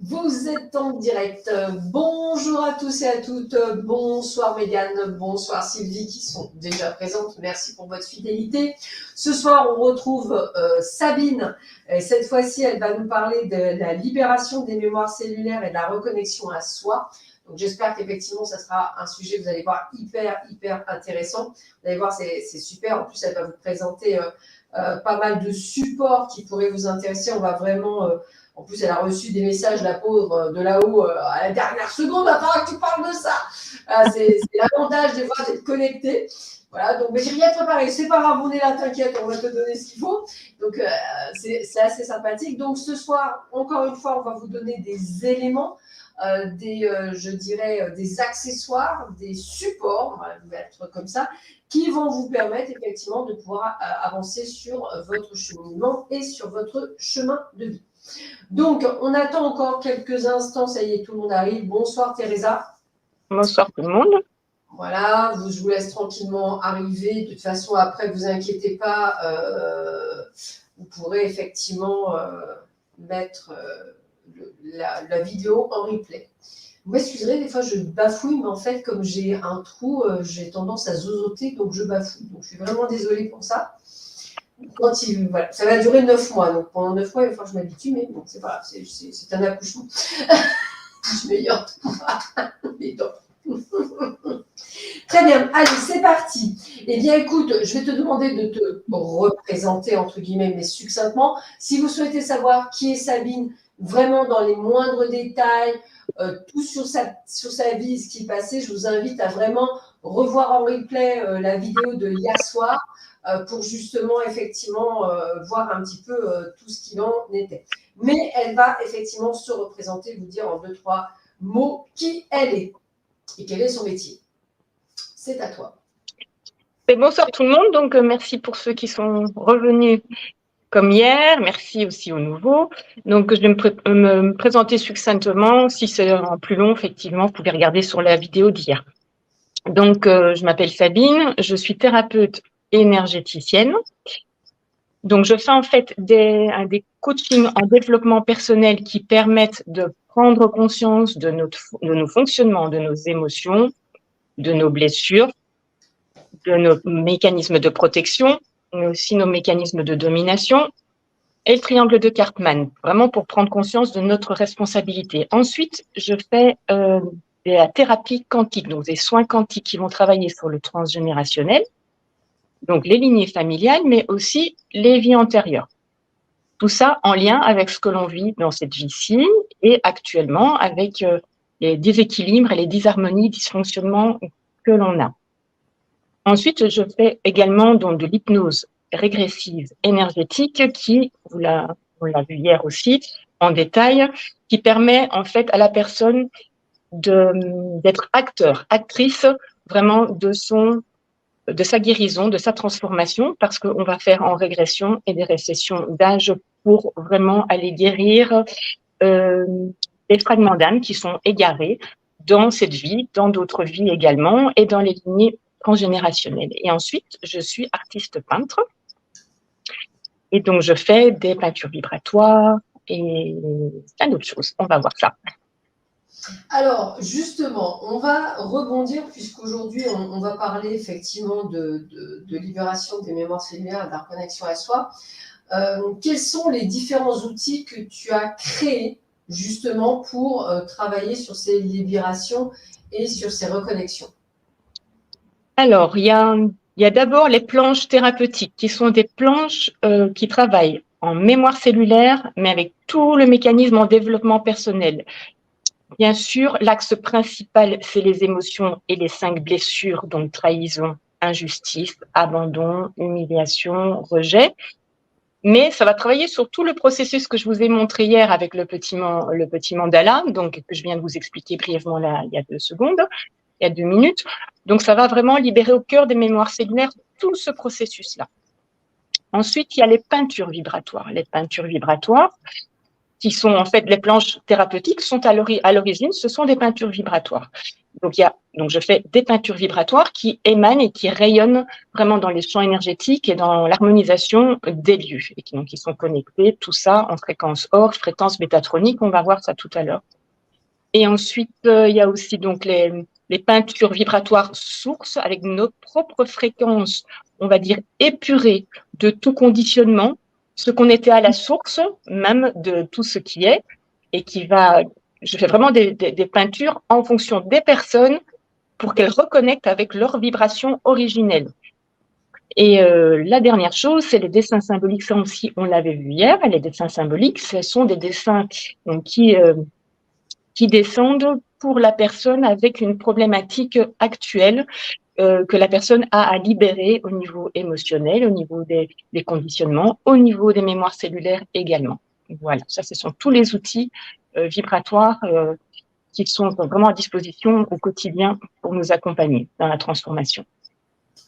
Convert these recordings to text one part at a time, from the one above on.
Vous êtes en direct. Bonjour à tous et à toutes. Bonsoir Mégane, bonsoir Sylvie qui sont déjà présentes. Merci pour votre fidélité. Ce soir, on retrouve Sabine. Et cette fois-ci, elle va nous parler de la libération des mémoires cellulaires et de la reconnexion à soi. Donc j'espère qu'effectivement, ça sera un sujet, vous allez voir, hyper intéressant. Vous allez voir, c'est super. En plus, elle va vous présenter pas mal de supports qui pourraient vous intéresser. On va vraiment... en plus, elle a reçu des messages, la pauvre, de là-haut, à la dernière seconde, attends que tu parles de ça. C'est l'avantage des fois d'être connecté. Voilà, donc j'ai rien préparé. C'est pas grave, on est là, t'inquiète, on va te donner ce qu'il faut. Donc c'est assez sympathique. Donc ce soir, encore une fois, on va vous donner des éléments, je dirais, des accessoires, des supports, on va le mettre comme ça, qui vont vous permettre effectivement de pouvoir avancer sur votre cheminement et sur votre chemin de vie. Donc, on attend encore quelques instants. Ça y est, tout le monde arrive. Bonsoir, Teresa. Bonsoir tout le monde. Voilà, je vous laisse tranquillement arriver. De toute façon, après, ne vous inquiétez pas. Vous pourrez effectivement mettre la vidéo en replay. Vous m'excuserez, des fois, je bafouille, mais en fait, comme j'ai un trou, j'ai tendance à zozoter, donc je bafouille. Donc, je suis vraiment désolée pour ça. Voilà, ça va durer 9 mois. Donc pendant 9 mois, il va falloir que je m'habitue, mais bon, c'est pas grave, c'est un accouchement. Je meilleur. Mais non. Très bien, allez, c'est parti. Eh bien, écoute, je vais te demander de te représenter, entre guillemets, mais succinctement. Si vous souhaitez savoir qui est Sabine, vraiment dans les moindres détails, tout sur sa vie, ce qui est passé, je vous invite à vraiment revoir en replay la vidéo de hier soir pour justement, effectivement, voir un petit peu tout ce qu'il en était. Mais elle va effectivement se représenter, vous dire en 2-3 mots qui elle est et quel est son métier. C'est à toi. Et bonsoir tout le monde. Donc, merci pour ceux qui sont revenus comme hier. Merci aussi aux nouveaux. Donc, je vais me présenter succinctement. Si c'est en plus long, effectivement, vous pouvez regarder sur la vidéo d'hier. Donc, je m'appelle Sabine. Je suis thérapeute énergéticienne. Donc, je fais en fait des coachings en développement personnel qui permettent de prendre conscience de nos fonctionnements, de nos émotions, de nos blessures, de nos mécanismes de protection, mais aussi nos mécanismes de domination, et le triangle de Cartman, vraiment pour prendre conscience de notre responsabilité. Ensuite, je fais de la thérapie quantique, donc des soins quantiques qui vont travailler sur le transgénérationnel, donc les lignées familiales, mais aussi les vies antérieures. Tout ça en lien avec ce que l'on vit dans cette vie-ci et actuellement avec les déséquilibres et les disharmonies, dysfonctionnements que l'on a. Ensuite, je fais également donc, de l'hypnose régressive énergétique qui, on l'a vu hier aussi, en détail, qui permet en fait à la personne d'être acteur, actrice vraiment de sa guérison, de sa transformation, parce qu'on va faire en régression et des récessions d'âge pour vraiment aller guérir des fragments d'âme qui sont égarés dans cette vie, dans d'autres vies également, et dans les lignées transgénérationnelles. Et ensuite, je suis artiste peintre, et donc je fais des peintures vibratoires et plein d'autres choses. On va voir ça. Alors, justement, on va rebondir puisqu'aujourd'hui, on va parler effectivement de libération des mémoires cellulaires et de la reconnexion à soi. Quels sont les différents outils que tu as créés justement pour travailler sur ces libérations et sur ces reconnexions? Alors, il y a d'abord les planches thérapeutiques qui sont des planches qui travaillent en mémoire cellulaire, mais avec tout le mécanisme en développement personnel. Bien sûr, l'axe principal, c'est les émotions et les 5 blessures, donc trahison, injustice, abandon, humiliation, rejet. Mais ça va travailler sur tout le processus que je vous ai montré hier avec le petit mandala, donc que je viens de vous expliquer brièvement là, il y a 2 secondes, il y a 2 minutes. Donc, ça va vraiment libérer au cœur des mémoires cellulaires tout ce processus-là. Ensuite, il y a les peintures vibratoires. Les peintures vibratoires qui sont en fait les planches thérapeutiques, sont à l'origine, ce sont des peintures vibratoires. Donc je fais des peintures vibratoires qui émanent et qui rayonnent vraiment dans les champs énergétiques et dans l'harmonisation des lieux, et qui sont connectés, tout ça en fréquence or, fréquence métatronique, on va voir ça tout à l'heure. Et ensuite, il y a aussi donc les peintures vibratoires sources avec nos propres fréquences, on va dire épurées de tout conditionnement, ce qu'on était à la source même de tout ce qui est, et je fais vraiment des peintures en fonction des personnes pour qu'elles reconnectent avec leur vibration originelle. Et la dernière chose, c'est les dessins symboliques. Ça aussi, on l'avait vu hier. Les dessins symboliques, ce sont des dessins donc, qui descendent pour la personne avec une problématique actuelle que la personne a à libérer au niveau émotionnel, au niveau des conditionnements, au niveau des mémoires cellulaires également. Voilà, ça, ce sont tous les outils vibratoires qui sont vraiment à disposition au quotidien pour nous accompagner dans la transformation.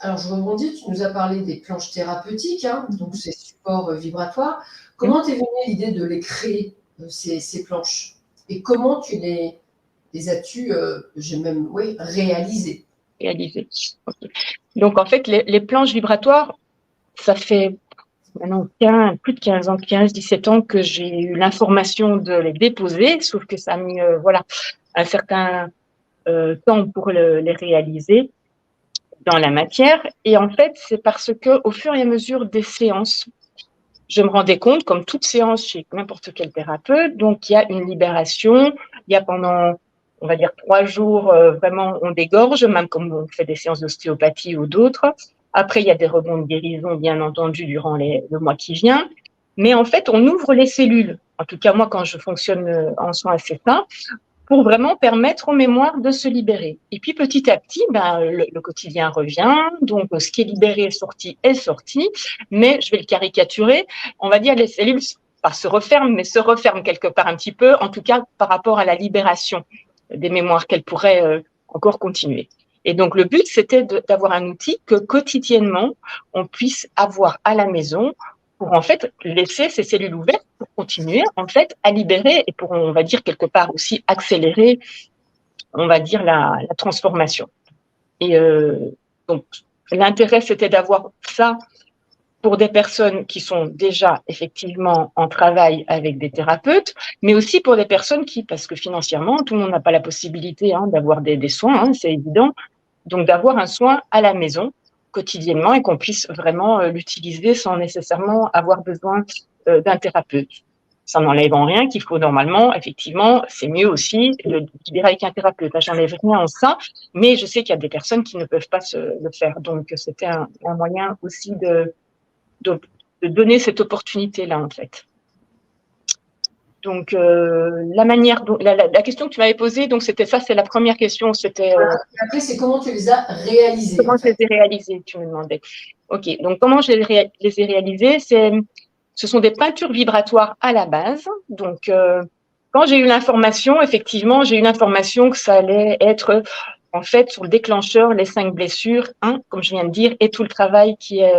Alors, je rebondis, tu nous as parlé des planches thérapeutiques, hein, donc ces supports vibratoires. Comment t'es venue l'idée de les créer, ces planches? Et comment tu les as-tu, réalisées? Réalisées. Okay. Donc, en fait, les planches vibratoires, ça fait maintenant plus de 15 ans, 17 ans que j'ai eu l'information de les déposer, sauf que ça a mis un certain temps pour les réaliser dans la matière. Et en fait, c'est parce que au fur et à mesure des séances, je me rendais compte, comme toute séance chez n'importe quel thérapeute, donc il y a une libération, il y a pendant, on va dire, 3 jours, vraiment on dégorge, même comme on fait des séances d'ostéopathie ou d'autres. Après, il y a des rebonds de guérison, bien entendu, durant le mois qui vient. Mais en fait, on ouvre les cellules. En tout cas, moi, quand je fonctionne en soins assez fins, pour vraiment permettre aux mémoires de se libérer. Et puis petit à petit, le quotidien revient, donc ce qui est libéré est sorti, mais je vais le caricaturer, on va dire les cellules pas se referment, mais se referment quelque part un petit peu, en tout cas par rapport à la libération des mémoires qu'elles pourraient encore continuer. Et donc le but, c'était d'avoir un outil que quotidiennement, on puisse avoir à la maison pour en fait laisser ces cellules ouvertes pour continuer en fait à libérer et pour, on va dire, quelque part aussi accélérer, on va dire, la transformation. Et donc l'intérêt, c'était d'avoir ça pour des personnes qui sont déjà effectivement en travail avec des thérapeutes, mais aussi pour des personnes qui, parce que financièrement, tout le monde n'a pas la possibilité d'avoir des soins, c'est évident, donc d'avoir un soin à la maison quotidiennement et qu'on puisse vraiment l'utiliser sans nécessairement avoir besoin d'un thérapeute. Ça n'enlève en rien qu'il faut normalement, effectivement, c'est mieux aussi de libérer avec un thérapeute. Là, j'enlève rien en ça, mais je sais qu'il y a des personnes qui ne peuvent pas le faire. Donc, c'était un moyen aussi de donner cette opportunité-là, en fait. Donc, la manière dont la question que tu m'avais posée, donc c'était ça, c'est la première question. C'était. Après, c'est comment tu les as réalisées. Comment je les ai réalisées, tu me demandais. Ok, donc comment je les ai réalisées, ce sont des peintures vibratoires à la base. Donc, quand j'ai eu l'information, effectivement, j'ai eu l'information que ça allait être en fait sur le déclencheur, les 5 blessures, comme je viens de dire, et tout le travail qui est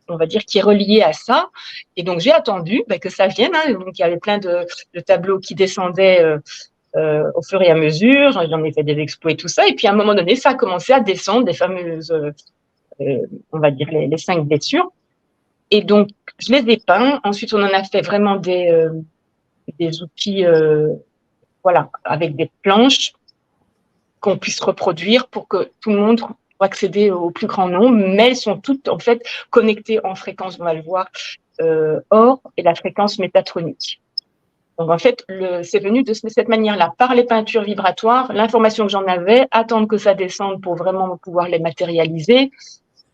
on va dire, qui est relié à ça. Et donc, j'ai attendu que ça vienne. Donc, il y avait plein de tableaux qui descendaient au fur et à mesure. J'en ai fait des expos et tout ça. Et puis, à un moment donné, ça a commencé à descendre, des fameuses, on va dire, les 5 blessures. Et donc, je les ai peints. Ensuite, on en a fait vraiment des outils, avec des planches qu'on puisse reproduire pour que tout le monde pour accéder au plus grand nombre, mais elles sont toutes en fait connectées en fréquence, on va le voir, or et la fréquence métatronique. Donc en fait, c'est venu de cette manière-là, par les peintures vibratoires, l'information que j'en avais, attendre que ça descende pour vraiment pouvoir les matérialiser.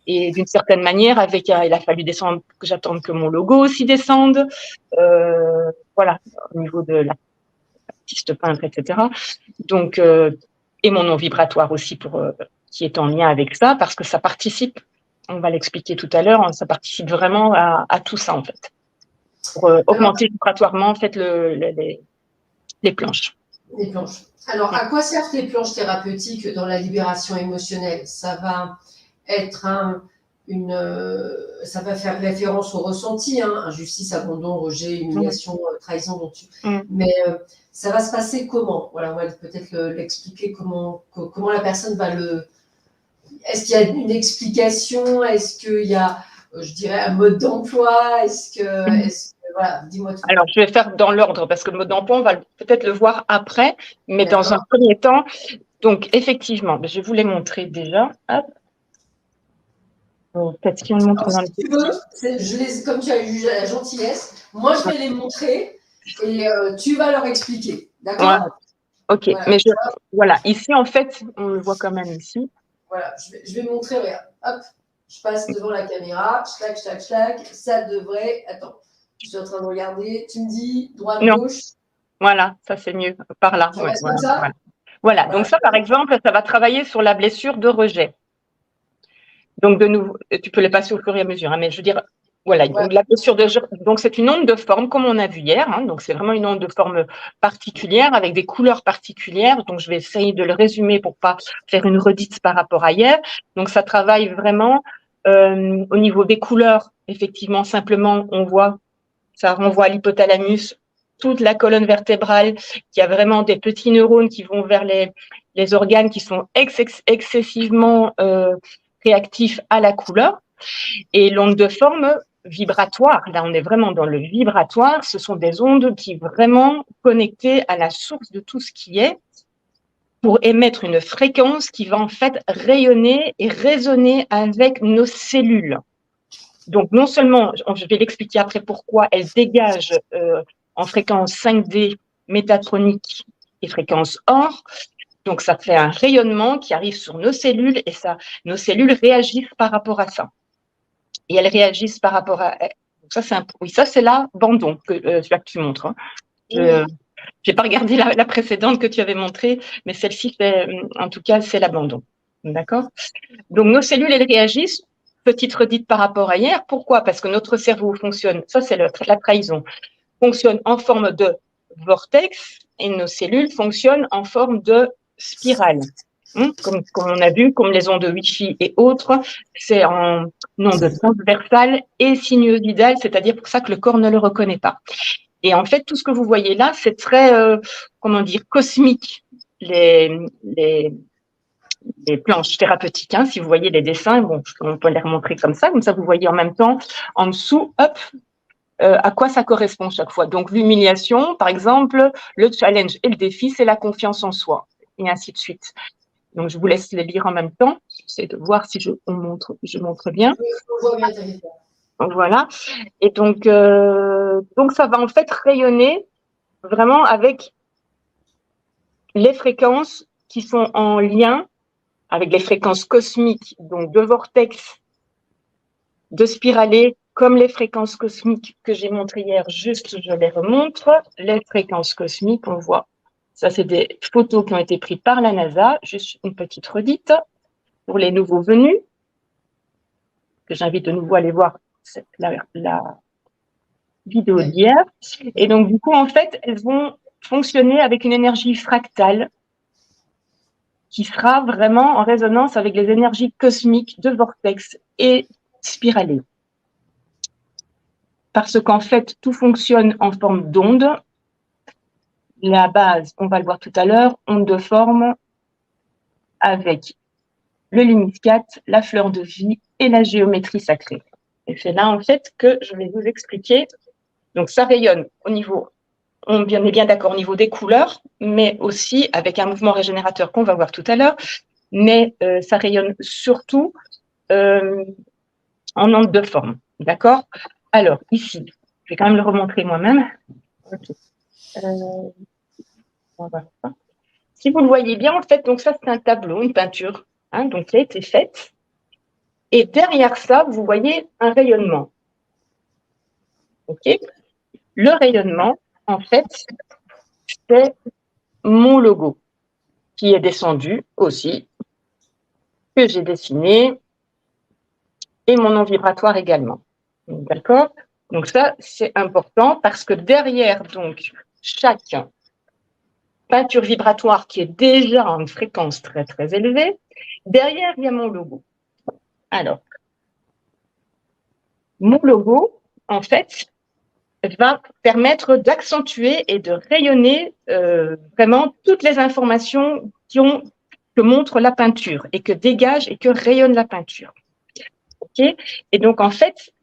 Et d'une certaine manière, il a fallu descendre, que j'attende que mon logo aussi descende, au niveau de l'artiste peintre, etc. Donc, et mon nom vibratoire aussi qui est en lien avec ça, parce que ça participe, on va l'expliquer tout à l'heure, ça participe vraiment à tout ça, en fait, pour augmenter vibratoirement, en fait, les planches. Les planches. Alors, à quoi servent les planches thérapeutiques dans la libération émotionnelle? Ça va être ça va faire référence au ressenti, hein, injustice, abandon, rejet, humiliation, trahison. Mais ça va se passer comment? Voilà, on va peut-être l'expliquer comment la personne va le. Est-ce qu'il y a une explication? Est-ce qu'il y a, je dirais, un mode d'emploi? Voilà, dis-moi tout. Alors, je vais faire dans l'ordre parce que le mode d'emploi, on va peut-être le voir après, mais dans un premier temps. Donc, effectivement, je vais vous les montrer déjà. Hop. Peut-être si on le montre dans le. Si tu veux, comme tu as eu la gentillesse, moi je vais les montrer et tu vas leur expliquer. D'accord? Ouais. Ok, voilà. Mais voilà, ici en fait, on le voit quand même ici. Voilà, je vais montrer, regarde. Hop, je passe devant la caméra, schlac, schlac, schlac. Ça devrait. Attends, je suis en train de regarder. Tu me dis droite, gauche. Voilà, ça c'est mieux. Par là. Ouais, comme ça. Voilà, donc ça par exemple, ça va travailler sur la blessure de rejet. Donc de nouveau, tu peux les passer au fur et à mesure, hein, mais je veux dire, voilà, donc la blessure de rejet, donc c'est une onde de forme comme on a vu hier, hein, donc c'est vraiment une onde de forme particulière avec des couleurs particulières. Donc je vais essayer de le résumer pour pas faire une redite par rapport à hier. Donc ça travaille vraiment au niveau des couleurs. Effectivement, simplement, on voit, ça renvoie à l'hypothalamus, toute la colonne vertébrale, qui a vraiment des petits neurones qui vont vers les organes qui sont excessivement réactifs à la couleur. Et l'onde de forme vibratoire, là on est vraiment dans le vibratoire, ce sont des ondes qui vraiment connectées à la source de tout ce qui est pour émettre une fréquence qui va en fait rayonner et résonner avec nos cellules. Donc non seulement, je vais l'expliquer après pourquoi, elle dégage en fréquence 5D métatronique et fréquence or. Donc ça fait un rayonnement qui arrive sur nos cellules et nos cellules réagissent par rapport à ça. Et elles réagissent par rapport à. Donc ça c'est l'abandon celui-là que tu montres. Hein. Je n'ai pas regardé la précédente que tu avais montrée, mais celle-ci en tout cas c'est l'abandon. D'accord? Donc nos cellules elles réagissent. Petite redite par rapport à hier. Pourquoi? Parce que notre cerveau fonctionne, ça c'est la trahison, fonctionne en forme de vortex et nos cellules fonctionnent en forme de spirale. Comme on a vu, comme les ondes Wi-Fi et autres, c'est en onde transversale et sinusoïdale, c'est-à-dire pour ça que le corps ne le reconnaît pas. Et en fait, tout ce que vous voyez là, c'est très, cosmique. Les planches thérapeutiques, hein, si vous voyez les dessins, bon, on peut les remontrer comme ça vous voyez en même temps en dessous, hop, à quoi ça correspond chaque fois. Donc l'humiliation, par exemple, le challenge et le défi, c'est la confiance en soi, et ainsi de suite. Donc je vous laisse les lire en même temps, j'essaie de voir si je montre bien. Voilà, et donc ça va en fait rayonner vraiment avec les fréquences qui sont en lien avec les fréquences cosmiques, donc de vortex, de spiralés, comme les fréquences cosmiques que j'ai montrées hier, juste je les remontre. Les fréquences cosmiques, on voit, ça c'est des photos qui ont été prises par la NASA, juste une petite redite pour les nouveaux venus, que j'invite de nouveau à aller voir la vidéo d'hier. Et donc du coup, en fait, elles vont fonctionner avec une énergie fractale qui sera vraiment en résonance avec les énergies cosmiques de vortex et spiralées. Parce qu'en fait, tout fonctionne en forme d'onde. La base, on va le voir tout à l'heure, onde de forme avec le lumiscate, la fleur de vie et la géométrie sacrée. Et c'est là, en fait, que je vais vous expliquer. Donc, ça rayonne au niveau, on est bien d'accord, au niveau des couleurs, mais aussi avec un mouvement régénérateur qu'on va voir tout à l'heure, mais ça rayonne surtout en onde de forme. D'accord? Alors, ici, je vais quand même le remontrer moi-même. Okay. Si vous le voyez bien, en fait, donc ça, c'est un tableau, une peinture, hein, donc qui a été faite. Et derrière ça, vous voyez un rayonnement. OK? Le rayonnement, en fait, c'est mon logo qui est descendu aussi, que j'ai dessiné, et mon nom vibratoire également. D'accord? Donc ça, c'est important parce que derrière, donc, chaque peinture vibratoire qui est déjà en fréquence très, très élevée, derrière, il y a mon logo. Alors, mon logo, en fait, va permettre d'accentuer et de rayonner vraiment toutes les informations que montre la peinture et que dégage et que rayonne la peinture. Okay, et donc, en fait,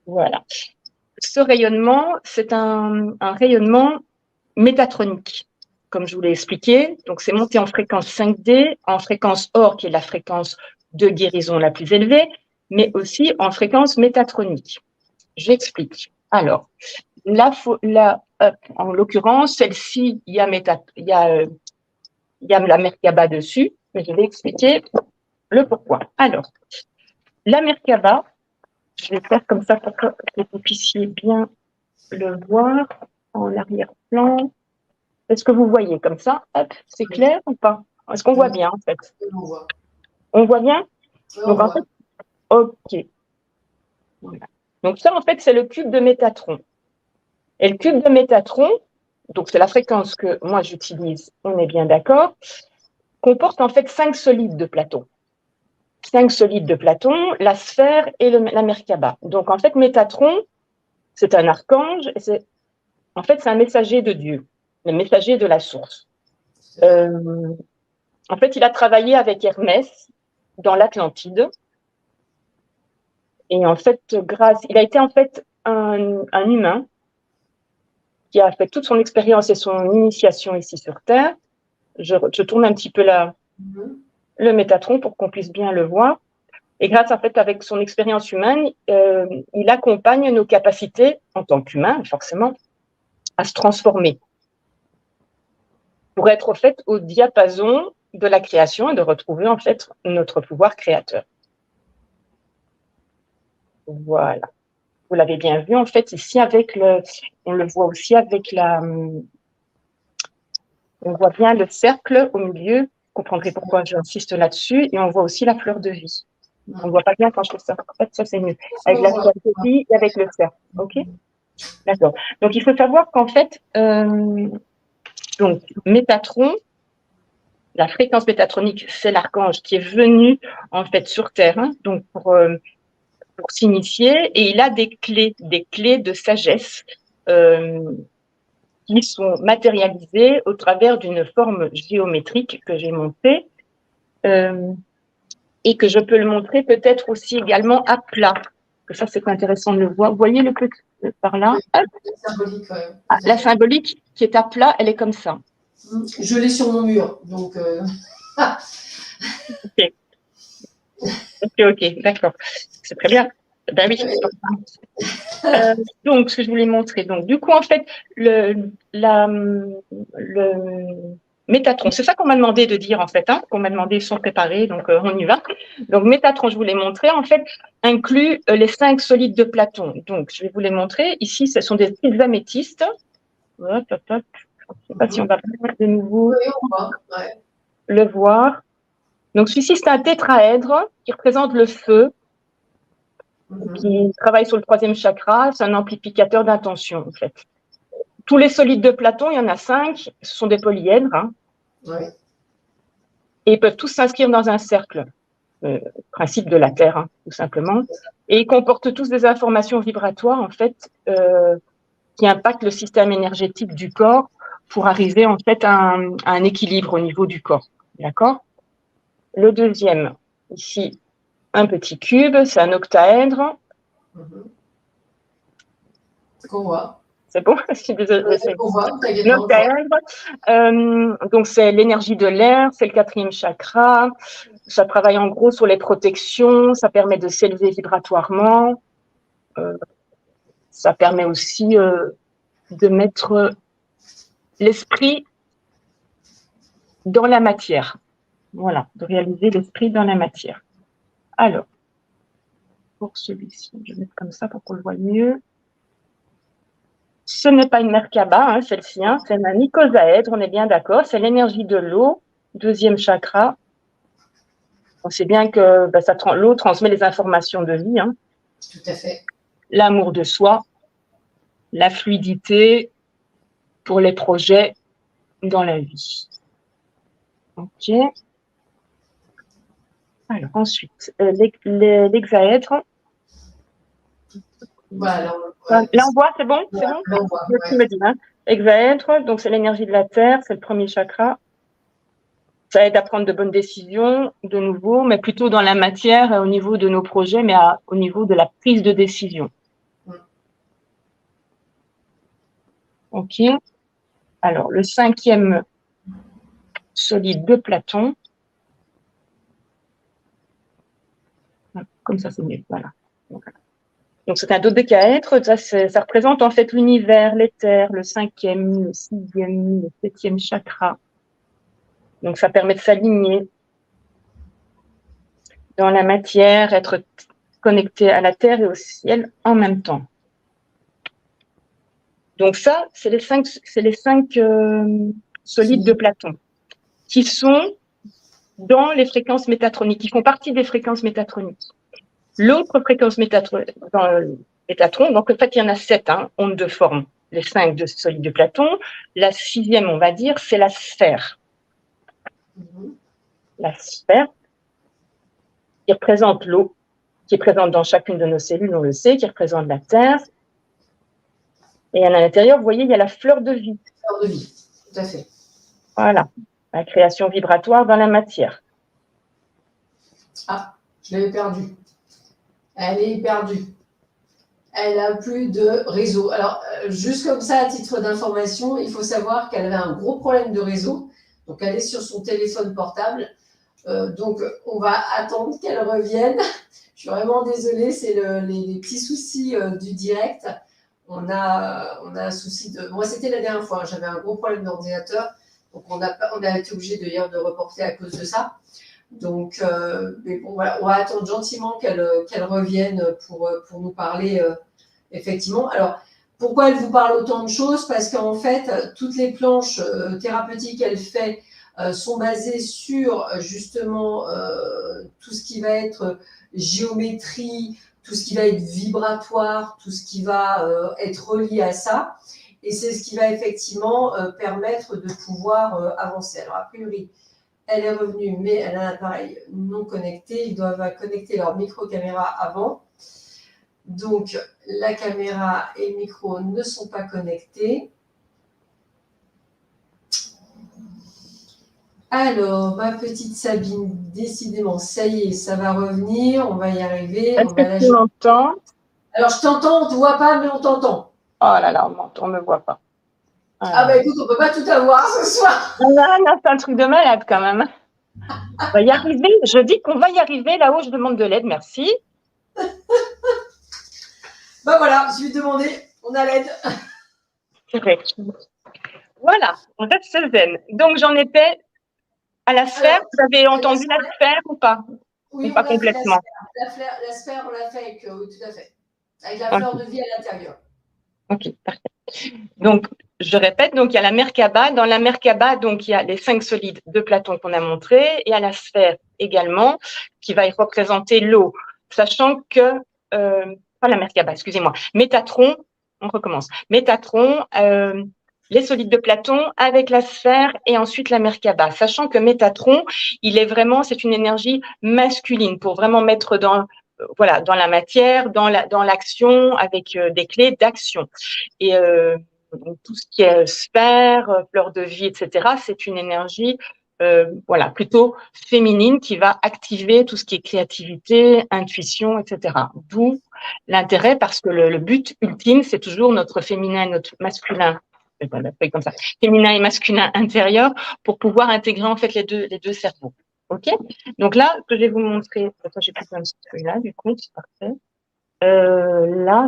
voilà. Ce rayonnement, c'est un rayonnement métatronique, comme je vous l'ai expliqué. Donc, c'est monté en fréquence 5D, en fréquence OR, qui est la fréquence de guérison la plus élevée, mais aussi en fréquence métatronique. J'explique. Alors, en l'occurrence, celle-ci, il y a la Merkaba dessus, mais je vais expliquer le pourquoi. Alors, la Merkaba, je vais faire comme ça pour que vous puissiez bien le voir en arrière-plan. Est-ce que vous voyez comme ça? Hop, c'est clair ou pas? Est-ce qu'on voit bien en fait? On voit. On voit bien? On Donc en voit. fait, ok. Voilà. Donc ça en fait c'est le cube de Métatron. Et le cube de Métatron, donc c'est la fréquence que moi j'utilise, on est bien d'accord, comporte en fait 5 solides de Platon. 5 solides de Platon, la sphère et la Merkaba. Donc en fait Métatron, c'est un archange, et en fait c'est un messager de Dieu, le messager de la source. En fait, il a travaillé avec Hermès dans l'Atlantide. Et en fait, il a été en fait un humain qui a fait toute son expérience et son initiation ici sur Terre. Je tourne un petit peu le Métatron pour qu'on puisse bien le voir. Et grâce, en fait, avec son expérience humaine, il accompagne nos capacités en tant qu'humain, forcément, à se transformer pour être, en fait, au diapason de la création et de retrouver, en fait, notre pouvoir créateur. Voilà. Vous l'avez bien vu, en fait, ici, on le voit aussi avec on voit bien le cercle au milieu. Vous comprendrez pourquoi j'insiste là-dessus. Et on voit aussi la fleur de vie. On ne voit pas bien quand je fais ça. En fait, ça, c'est mieux. Avec la fleur de vie et avec le cercle. OK? D'accord. Donc, il faut savoir qu'en fait, donc, Métatron, la fréquence métatronique, c'est l'archange qui est venu, en fait, sur Terre, hein, donc pour s'initier. Et il a des clés de sagesse qui sont matérialisées au travers d'une forme géométrique que j'ai montée et que je peux le montrer peut-être aussi également à plat. Que ça, c'est intéressant de le voir. Vous voyez le petit par là? Oui, symbolique, ouais. La symbolique qui est à plat, elle est comme ça. Je l'ai sur mon mur, donc. Ok, d'accord. C'est très bien. Ben oui. Donc, ce que je voulais montrer. Donc, du coup, en fait, le Métatron, c'est ça qu'on m'a demandé de dire, en fait, hein, qu'on m'a demandé, ils sont préparés, donc on y va. Donc, Métatron, je vous l'ai montré, en fait, inclut les 5 solides de Platon. Donc, je vais vous les montrer. Ici, ce sont des petites améthystes. Hop, hop, hop. Je ne sais pas si on va de nouveau le voir. Donc, celui-ci, c'est un tétraèdre qui représente le feu, qui travaille sur le 3e chakra. C'est un amplificateur d'intention, en fait. Tous les solides de Platon, il y en a 5, ce sont des polyèdres. Hein, et ils peuvent tous s'inscrire dans un cercle, principe de la Terre, hein, tout simplement. Et ils comportent tous des informations vibratoires, en fait, qui impactent le système énergétique du corps pour arriver, en fait, à un équilibre au niveau du corps. D'accord? Le deuxième, ici, un petit cube, c'est un octaèdre. Qu'on voit. C'est bon? Je suis désolée. L'octaèdre, donc, c'est l'énergie de l'air, c'est le 4e chakra. Ça travaille en gros sur les protections, ça permet de s'élever vibratoirement. Ça permet aussi de mettre l'esprit dans la matière. Voilà, de réaliser l'esprit dans la matière. Alors, pour celui-ci, je vais mettre comme ça pour qu'on le voit mieux. Ce n'est pas une Merkaba, hein, celle-ci, hein, c'est un icosaèdre, on est bien d'accord. C'est l'énergie de l'eau, 2e chakra. On sait bien que l'eau transmet les informations de vie. Hein. Tout à fait. L'amour de soi, la fluidité pour les projets dans la vie. OK. Alors, ensuite, l'hexaèdre, Voilà, Là, on voit, c'est bon? C'est bon? là, on voit, Tu me dis, hein. Hexaèdre, donc c'est l'énergie de la terre, c'est le premier chakra. Ça aide à prendre de bonnes décisions, de nouveau, mais plutôt dans la matière, au niveau de nos projets, mais au niveau de la prise de décision. OK. Alors, le 5e solide de Platon. Comme ça, c'est mieux. Voilà. Donc, c'est un dodécaèdre. Ça représente en fait l'univers, l'éther, le 5e, le 6e, le 7e chakra. Donc, ça permet de s'aligner dans la matière, être connecté à la terre et au ciel en même temps. Donc, ça, c'est les cinq solides de Platon qui sont dans les fréquences métatroniques, qui font partie des fréquences métatroniques. L'autre fréquence métatron, donc en fait, il y en a 7, ondes de forme, les 5 de solides de Platon. La 6e, on va dire, c'est la sphère. La sphère qui représente l'eau, qui est présente dans chacune de nos cellules, on le sait, qui représente la Terre. Et à l'intérieur, vous voyez, il y a la fleur de vie. Fleur de vie, tout à fait. Voilà, la création vibratoire dans la matière. Ah, je l'avais perdue. Elle est perdue. Elle n'a plus de réseau. Alors, juste comme ça, à titre d'information, il faut savoir qu'elle avait un gros problème de réseau. Donc, elle est sur son téléphone portable. Donc, on va attendre qu'elle revienne. Je suis vraiment désolée, c'est les petits soucis du direct. On a un souci de... Moi, c'était la dernière fois, j'avais un gros problème d'ordinateur. Donc, on a été obligé d'ailleurs de reporter à cause de ça. Donc, mais bon, voilà, on va attendre gentiment qu'elle revienne pour nous parler, effectivement. Alors, pourquoi elle vous parle autant de choses? Parce qu'en fait, toutes les planches thérapeutiques qu'elle fait sont basées sur justement tout ce qui va être géométrie, tout ce qui va être vibratoire, tout ce qui va être relié à ça. Et c'est ce qui va effectivement permettre de pouvoir avancer. Alors, a priori, elle est revenue, mais elle a un appareil non connecté. Ils doivent connecter leur micro-caméra avant. Donc, la caméra et le micro ne sont pas connectés. Alors, ma petite Sabine, décidément, ça y est, ça va revenir. On va y arriver. Est-ce que tu m'entends? Alors, je t'entends, on ne te voit pas, mais on t'entend. Oh là là, on ne me voit pas. Ah bah écoute, on ne peut pas tout avoir ce soir. Non, c'est un truc de malade quand même. On va y arriver. Je dis qu'on va y arriver. Là-haut, je demande de l'aide. Merci. Bah voilà, je lui ai demandé. On a l'aide. Correct. Voilà, on reste zen. Donc, j'en étais à la sphère. Vous avez entendu la sphère ou pas? Oui, ou pas complètement. La sphère, on l'a fait avec, oui, tout à fait. Avec la fleur de vie à l'intérieur. Ok, parfait. Donc, je répète, donc il y a la Merkaba. Dans la Merkaba, donc il y a les 5 solides de Platon qu'on a montrés. Il y a la sphère également, qui va y représenter l'eau. Sachant que, pas la Merkaba, excusez-moi, Métatron, on recommence. Métatron, les solides de Platon avec la sphère et ensuite la Merkaba. Sachant que Métatron, c'est une énergie masculine pour vraiment mettre dans la matière, dans l'action, avec des clés d'action. Et tout ce qui est sphère, fleur de vie, etc., c'est une énergie plutôt féminine qui va activer tout ce qui est créativité, intuition, etc. D'où l'intérêt, parce que le but ultime, c'est toujours notre féminin et notre masculin, comme ça, féminin et masculin intérieur, pour pouvoir intégrer en fait les deux cerveaux. Ok, donc là, ce que je vais vous montrer, j'ai plus de celui-là, du coup, c'est parfait. Là,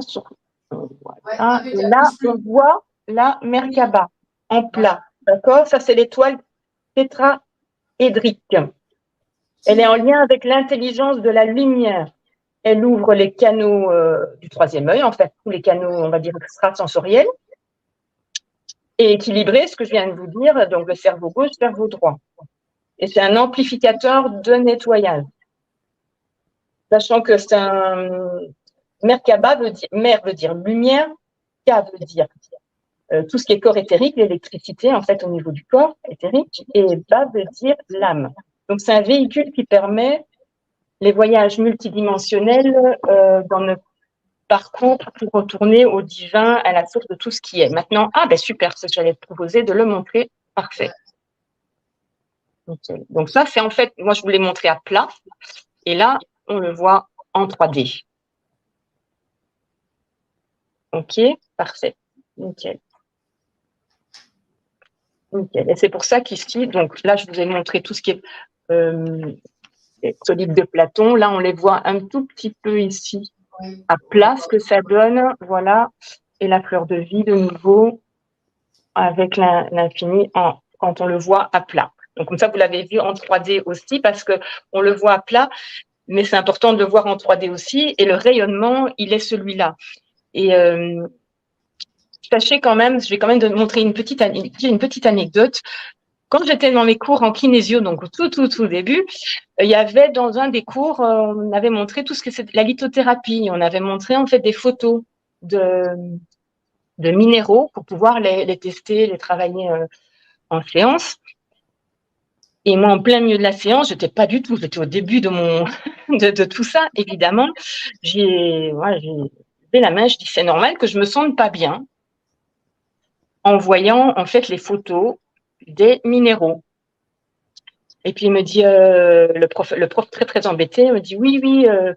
voilà. Là, on voit la Merkaba en plat. D'accord? Ça, c'est l'étoile tétraédrique. Elle est en lien avec l'intelligence de la lumière. Elle ouvre les canaux du troisième œil, en fait, tous les canaux, on va dire, extrasensoriels. Et équilibrer ce que je viens de vous dire, donc le cerveau gauche, cerveau droit. Et c'est un amplificateur de nettoyage. Sachant que c'est un Merkaba mer veut dire lumière, Ka veut dire tout ce qui est corps éthérique, l'électricité en fait au niveau du corps éthérique, et Ba veut dire l'âme. Donc c'est un véhicule qui permet les voyages multidimensionnels dans notre parcours pour retourner au divin, à la source de tout ce qui est. Maintenant, super, c'est ce que j'allais te proposer de le montrer. Parfait. Okay. Donc ça, c'est en fait, moi, je voulais montrer à plat. Et là, on le voit en 3D. OK, parfait. Nickel. Nickel. Et c'est pour ça qu'ici, donc là, je vous ai montré tout ce qui est solide de Platon. Là, on les voit un tout petit peu ici, à plat, ce que ça donne. Voilà. Et la fleur de vie, de nouveau, avec l'infini quand on le voit à plat. Donc, comme ça, vous l'avez vu en 3D aussi, parce qu'on le voit à plat, mais c'est important de le voir en 3D aussi. Et le rayonnement, il est celui-là. Et sachez quand même, je vais quand même montrer une petite anecdote. Quand j'étais dans mes cours en kinésio, donc au tout début, il y avait dans un des cours, on avait montré tout ce que c'est la lithothérapie. On avait montré en fait des photos de minéraux pour pouvoir les tester, les travailler en séance. Et moi, en plein milieu de la séance, j'étais pas du tout, j'étais au début de de tout ça, évidemment. J'ai levé la main, je dis c'est normal que je me sente pas bien en voyant en fait les photos des minéraux. Et puis il me dit, le prof très embêté, me dit oui, bon,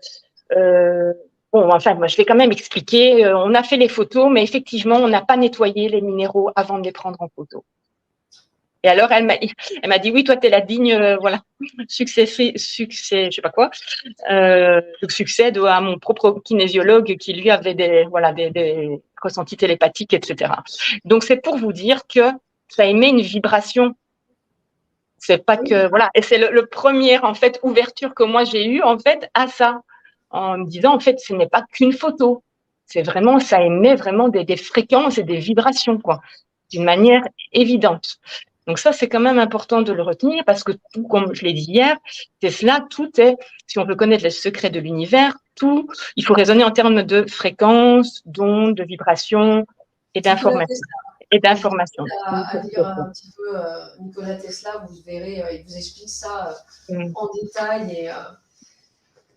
enfin, moi je vais quand même expliquer, on a fait les photos, mais effectivement, on n'a pas nettoyé les minéraux avant de les prendre en photo. Et alors, elle m'a dit, oui, toi, tu es la digne, succès, je sais pas quoi, succède à mon propre kinésiologue qui, lui, avait des ressentis télépathiques, etc. Donc, c'est pour vous dire que ça émet une vibration. C'est pas que, voilà. Et c'est le premier, en fait, ouverture que moi, j'ai eue, en fait, à ça, en me disant, en fait, ce n'est pas qu'une photo. C'est vraiment, ça émet vraiment des fréquences et des vibrations, quoi, d'une manière évidente. Donc ça, c'est quand même important de le retenir parce que tout, comme je l'ai dit hier, c'est cela, tout est, si on veut connaître les secrets de l'univers, tout, il faut raisonner en termes de fréquences, d'ondes, de vibrations et d'informations. Et d'informations. À lire un petit peu Nikola Tesla, vous verrez, il vous explique ça en détail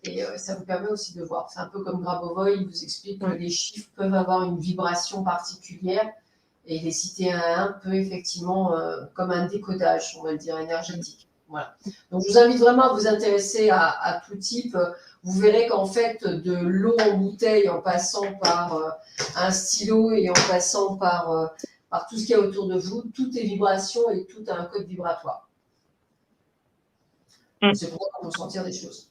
et ça vous permet aussi de voir. C'est un peu comme Grabovoi, il vous explique que les chiffres peuvent avoir une vibration particulière. Et les citer un à un peut effectivement, comme un décodage, on va le dire, énergétique. Voilà. Donc, je vous invite vraiment à vous intéresser à tout type. Vous verrez qu'en fait, de l'eau en bouteille, en passant par un stylo et en passant par tout ce qu'il y a autour de vous, tout est vibration et tout a un code vibratoire. C'est pour ça qu'on peut sentir des choses.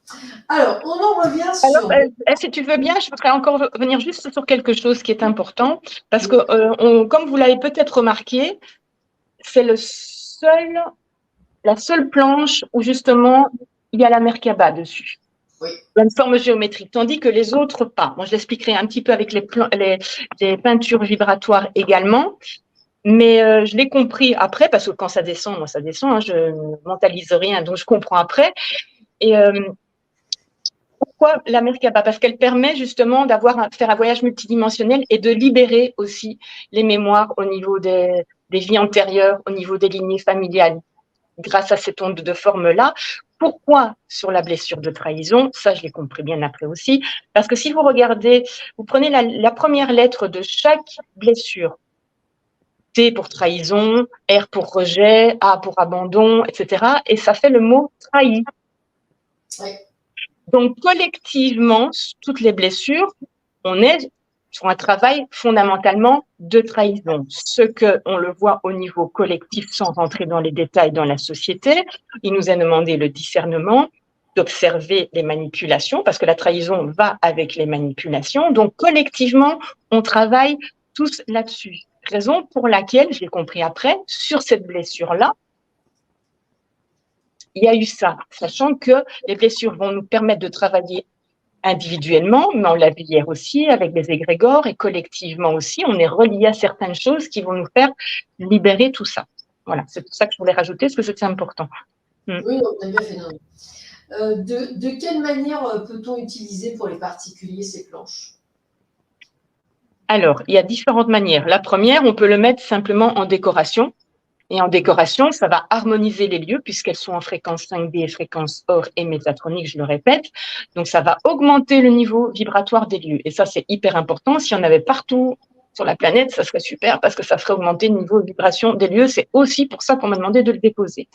Alors, on en revient sur… Alors, si tu veux bien, je voudrais encore revenir juste sur quelque chose qui est important, parce que, comme vous l'avez peut-être remarqué, c'est la seule planche où justement il y a la Merkaba dessus. Oui. Une forme géométrique, tandis que les autres pas. Moi, je l'expliquerai un petit peu avec les peintures vibratoires également. Mais je l'ai compris après, parce que quand ça descend, moi ça descend, hein, je ne mentalise rien, donc je comprends après. Et pourquoi la Merkaba? Parce qu'elle permet justement faire un voyage multidimensionnel et de libérer aussi les mémoires au niveau des vies antérieures, au niveau des lignées familiales, grâce à cette onde de forme-là. Pourquoi sur la blessure de trahison? Ça, je l'ai compris bien après aussi. Parce que si vous regardez, vous prenez la première lettre de chaque blessure, T pour trahison, R pour rejet, A pour abandon, etc. Et ça fait le mot trahi. Oui. Donc, collectivement, toutes les blessures, on est sur un travail fondamentalement de trahison. Ce qu'on le voit au niveau collectif, sans rentrer dans les détails dans la société, il nous a demandé le discernement, d'observer les manipulations, parce que la trahison va avec les manipulations. Donc, collectivement, on travaille tous là-dessus. Raison pour laquelle, j'ai compris après, sur cette blessure-là, il y a eu ça, sachant que les blessures vont nous permettre de travailler individuellement, mais on l'a vu hier aussi avec des égrégores et collectivement aussi, on est relié à certaines choses qui vont nous faire libérer tout ça. Voilà, c'est pour ça que je voulais rajouter, parce que c'était important. Oui, on a bien fait. De quelle manière peut-on utiliser pour les particuliers ces planches? Alors, il y a différentes manières. La première, on peut le mettre simplement en décoration. Et en décoration, ça va harmoniser les lieux puisqu'elles sont en fréquence 5D, fréquence or et métatronique, je le répète. Donc, ça va augmenter le niveau vibratoire des lieux. Et ça, c'est hyper important. Si on avait partout sur la planète, ça serait super parce que ça ferait augmenter le niveau de vibration des lieux. C'est aussi pour ça qu'on m'a demandé de le déposer.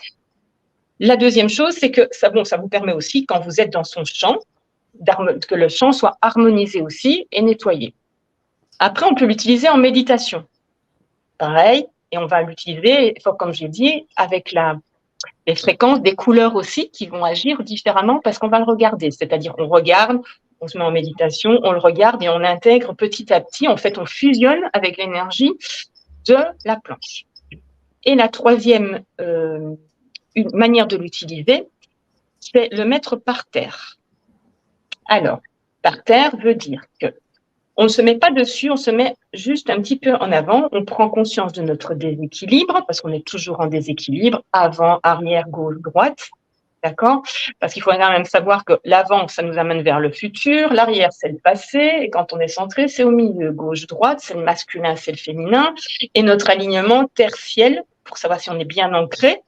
La deuxième chose, c'est que ça vous permet aussi, quand vous êtes dans son champ, que le champ soit harmonisé aussi et nettoyé. Après, on peut l'utiliser en méditation. Pareil, et on va l'utiliser, comme j'ai dit, avec les fréquences des couleurs aussi qui vont agir différemment parce qu'on va le regarder. C'est-à-dire, on regarde, on se met en méditation, on le regarde et on intègre petit à petit. En fait, on fusionne avec l'énergie de la planche. Et la troisième une manière de l'utiliser, c'est le mettre par terre. Alors, par terre veut dire que on ne se met pas dessus, on se met juste un petit peu en avant, on prend conscience de notre déséquilibre, parce qu'on est toujours en déséquilibre, avant, arrière, gauche, droite, d'accord? Parce qu'il faut quand même savoir que l'avant, ça nous amène vers le futur, l'arrière, c'est le passé, et quand on est centré, c'est au milieu, gauche, droite, c'est le masculin, c'est le féminin, et notre alignement terre-ciel, pour savoir si on est bien ancré,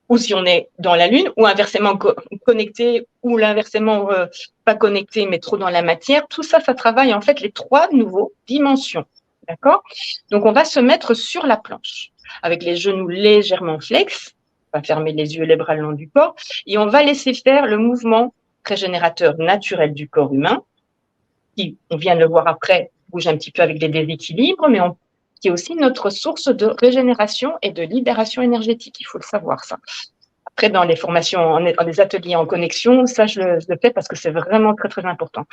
ou si on est dans la Lune, ou inversement connecté, ou l'inversement pas connecté, mais trop dans la matière. Tout ça, ça travaille en fait les trois nouveaux dimensions. D'accord? Donc, on va se mettre sur la planche, avec les genoux légèrement flex, on va fermer les yeux, les bras le long du corps, et on va laisser faire le mouvement régénérateur naturel du corps humain, qui, on vient de le voir après, bouge un petit peu avec des déséquilibres, mais qui est aussi notre source de régénération et de libération énergétique. Il faut le savoir, ça. Après, dans les formations, dans les ateliers en connexion, ça, je le fais parce que c'est vraiment très, très important.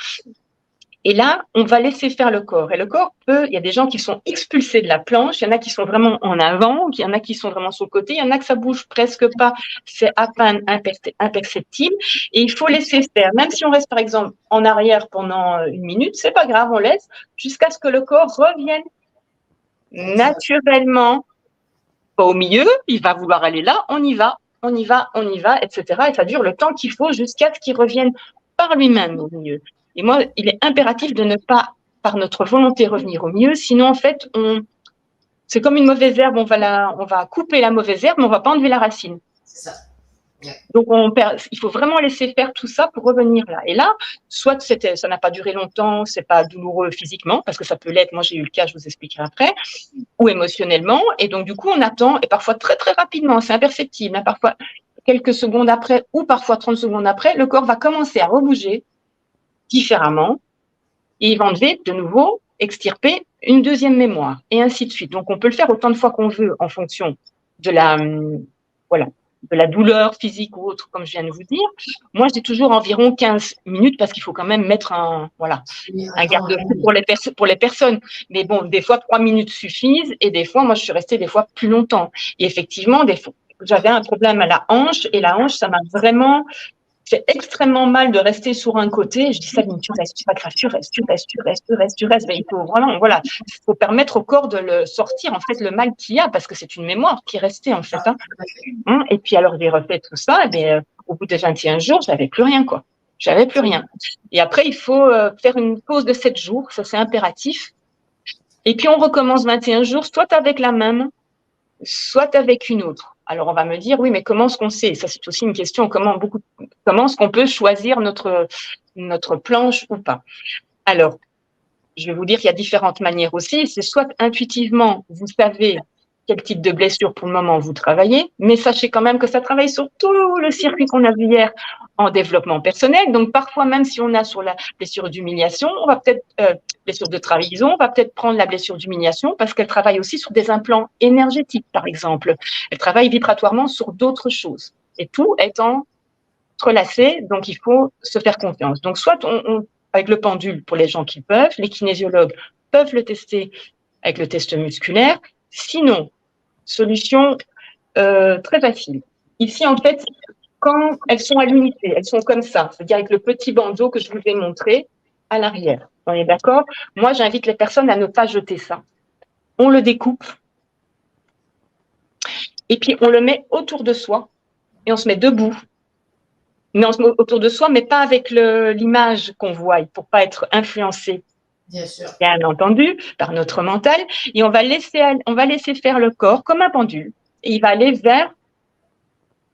Et là, on va laisser faire le corps. Et le corps il y a des gens qui sont expulsés de la planche, il y en a qui sont vraiment en avant, il y en a qui sont vraiment sur le côté, il y en a que ça bouge presque pas, c'est à peine imperceptible. Et il faut laisser faire. Même si on reste, par exemple, en arrière pendant 1 minute, c'est pas grave, on laisse jusqu'à ce que le corps revienne naturellement, pas au milieu, il va vouloir aller là, on y va, etc. Et ça dure le temps qu'il faut jusqu'à ce qu'il revienne par lui-même au milieu. Et moi, il est impératif de ne pas, par notre volonté, revenir au milieu, sinon, en fait, c'est comme une mauvaise herbe, on va couper la mauvaise herbe, mais on va pas enlever la racine. C'est ça. Yeah. Donc, il faut vraiment laisser faire tout ça pour revenir là. Et là, soit ça n'a pas duré longtemps, c'est pas douloureux physiquement, parce que ça peut l'être, moi j'ai eu le cas, je vous expliquerai après, ou émotionnellement. Et donc, du coup, on attend, et parfois très, très rapidement, c'est imperceptible, hein, parfois quelques secondes après, ou parfois 30 secondes après, le corps va commencer à rebouger différemment, et il va enlever de nouveau, extirper une deuxième mémoire, et ainsi de suite. Donc, on peut le faire autant de fois qu'on veut en fonction de de la douleur physique ou autre, comme je viens de vous dire. Moi, j'ai toujours environ 15 minutes parce qu'il faut quand même mettre un garde-fou pour les personnes. Mais bon, des fois, 3 minutes suffisent et des fois, moi, je suis restée des fois plus longtemps. Et effectivement, des fois, j'avais un problème à la hanche et la hanche, ça m'a vraiment fait extrêmement mal de rester sur un côté. Je dis, Sabine, tu restes, c'est pas grave, tu restes. Mais il faut vraiment, il faut permettre au corps de le sortir, en fait, le mal qu'il y a, parce que c'est une mémoire qui est restée, en fait. Et puis, alors, j'ai refait tout ça, et bien, au bout de 21 jours, j'avais plus rien, quoi. J'avais plus rien. Et après, il faut faire une pause de 7 jours, ça, c'est impératif. Et puis, on recommence 21 jours, soit avec la même, soit avec une autre. Alors, on va me dire, oui, mais comment est-ce qu'on sait? Ça, c'est aussi une question, comment est-ce qu'on peut choisir notre planche ou pas? Alors, je vais vous dire qu'il y a différentes manières aussi. C'est soit intuitivement, vous savez quel type de blessure pour le moment vous travaillez, mais sachez quand même que ça travaille sur tout le circuit qu'on a vu hier en développement personnel. Donc, parfois, même si on a sur la blessure d'humiliation, on va peut-être, blessure de trahison, on va peut-être prendre la blessure d'humiliation parce qu'elle travaille aussi sur des implants énergétiques, par exemple. Elle travaille vibratoirement sur d'autres choses. Et tout étant entrelacé, donc il faut se faire confiance. Donc, soit avec le pendule pour les gens qui peuvent, les kinésiologues peuvent le tester avec le test musculaire. Sinon, solution très facile. Ici, en fait, quand elles sont à l'unité, elles sont comme ça, c'est-à-dire avec le petit bandeau que je vous ai montré à l'arrière. On est d'accord? Moi, j'invite les personnes à ne pas jeter ça. On le découpe et puis on le met autour de soi et on se met debout. Mais on se met autour de soi, mais pas avec l'image qu'on voit, pour pas être influencé. Bien sûr. Bien entendu, par notre mental. Et on va laisser faire le corps comme un pendule. et il va aller vers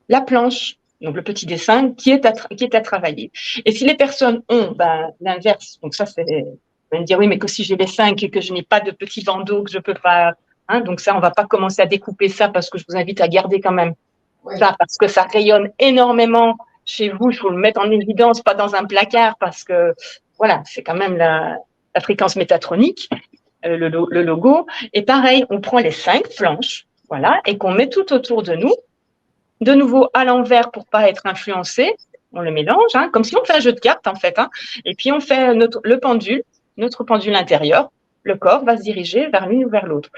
la planche, donc le petit dessin qui est à travailler. Et si les personnes ont l'inverse, donc ça c'est, on va me dire oui, mais que si j'ai les 5 et que je n'ai pas de petits bandeaux, que je peux pas, hein, donc ça on va pas commencer à découper ça parce que je vous invite à garder quand même ça parce que ça rayonne énormément chez vous. Il faut le mettre en évidence, pas dans un placard parce que voilà, c'est quand même la fréquence métatronique, le logo. Et pareil, on prend les 5 planches, voilà, et qu'on met tout autour de nous. De nouveau à l'envers pour pas être influencé, on le mélange, hein, comme si on fait un jeu de cartes en fait. Hein, et puis on fait notre pendule intérieur. Le corps va se diriger vers l'une ou vers l'autre.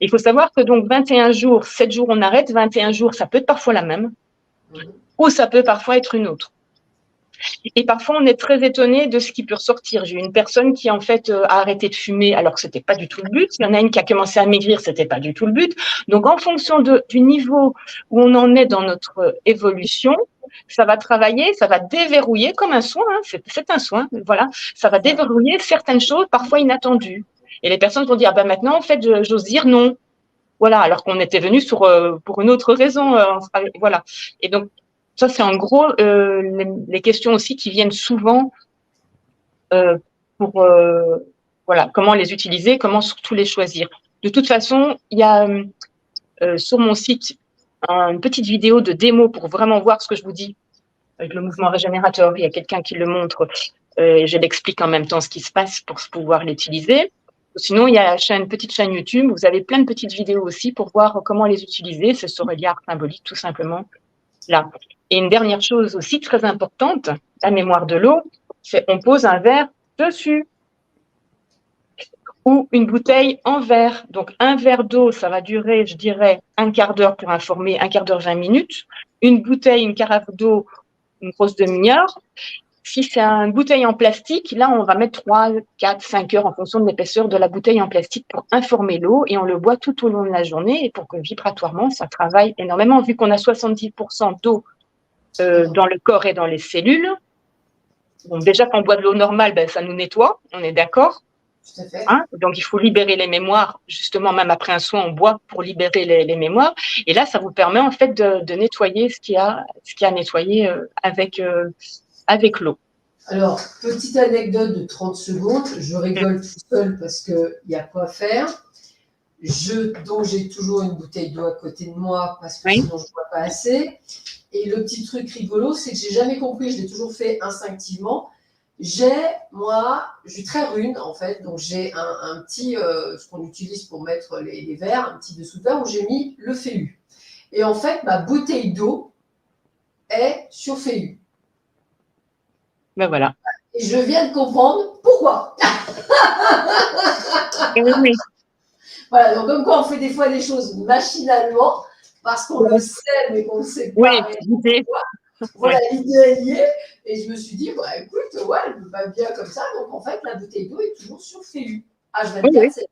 Il faut savoir que donc 21 jours, 7 jours on arrête, 21 jours ça peut être parfois la même, ou ça peut parfois être une autre. Et parfois, on est très étonné de ce qui peut ressortir. J'ai eu une personne qui, en fait, a arrêté de fumer alors que c'était pas du tout le but. Il y en a une qui a commencé à maigrir, c'était pas du tout le but. Donc, en fonction du niveau où on en est dans notre évolution, ça va travailler, ça va déverrouiller comme un soin. Hein, c'est un soin, voilà. Ça va déverrouiller certaines choses, parfois inattendues. Et les personnes vont dire, maintenant, en fait, j'ose dire non. Voilà, alors qu'on était venu pour une autre raison. Voilà. Et donc, ça, c'est en gros les questions aussi qui viennent souvent pour voilà, comment les utiliser, comment surtout les choisir. De toute façon, il y a sur mon site une petite vidéo de démo pour vraiment voir ce que je vous dis avec le mouvement régénérateur. Il y a quelqu'un qui le montre et je l'explique en même temps ce qui se passe pour pouvoir l'utiliser. Sinon, il y a une petite chaîne YouTube. Vous avez plein de petites vidéos aussi pour voir comment les utiliser. C'est sur Eliar symbolique, tout simplement. Là. Et une dernière chose aussi très importante, la mémoire de l'eau, c'est on pose un verre dessus ou une bouteille en verre. Donc, un verre d'eau, ça va durer, je dirais, un quart d'heure pour informer, un quart d'heure, 20 minutes. Une bouteille, une carafe d'eau, une grosse demi-heure. Si c'est une bouteille en plastique, là, on va mettre 3, 4, 5 heures en fonction de l'épaisseur de la bouteille en plastique pour informer l'eau et on le boit tout au long de la journée et pour que vibratoirement, ça travaille énormément vu qu'on a 70% d'eau dans le corps et dans les cellules. Donc déjà, quand on boit de l'eau normale, ça nous nettoie, on est d'accord. Tout à fait. Hein, donc, il faut libérer les mémoires. Justement, même après un soin, on boit pour libérer les mémoires. Et là, ça vous permet en fait de nettoyer ce qu'il y a à nettoyer avec l'eau. Alors, petite anecdote de 30 secondes. Je rigole tout seul parce qu'il y a quoi faire. Donc, j'ai toujours une bouteille d'eau à côté de moi parce que sinon, je ne bois pas assez. Et le petit truc rigolo, c'est que j'ai jamais compris, je l'ai toujours fait instinctivement. Je suis très rune en fait, donc j'ai un petit, ce qu'on utilise pour mettre les verres, un petit dessous de verre où j'ai mis le feu. Et en fait, ma bouteille d'eau est sur feu. Ben voilà. Et je viens de comprendre pourquoi. Oui. Voilà, donc comme quoi on fait des fois des choses machinalement, parce qu'on le sait, mais qu'on ne sait pas. Oui, l'idée. Voilà, l'idée est liée. Et je me suis dit, écoute, elle me va bien comme ça. Donc, en fait, la bouteille d'eau est toujours sur FEU. H24, c'est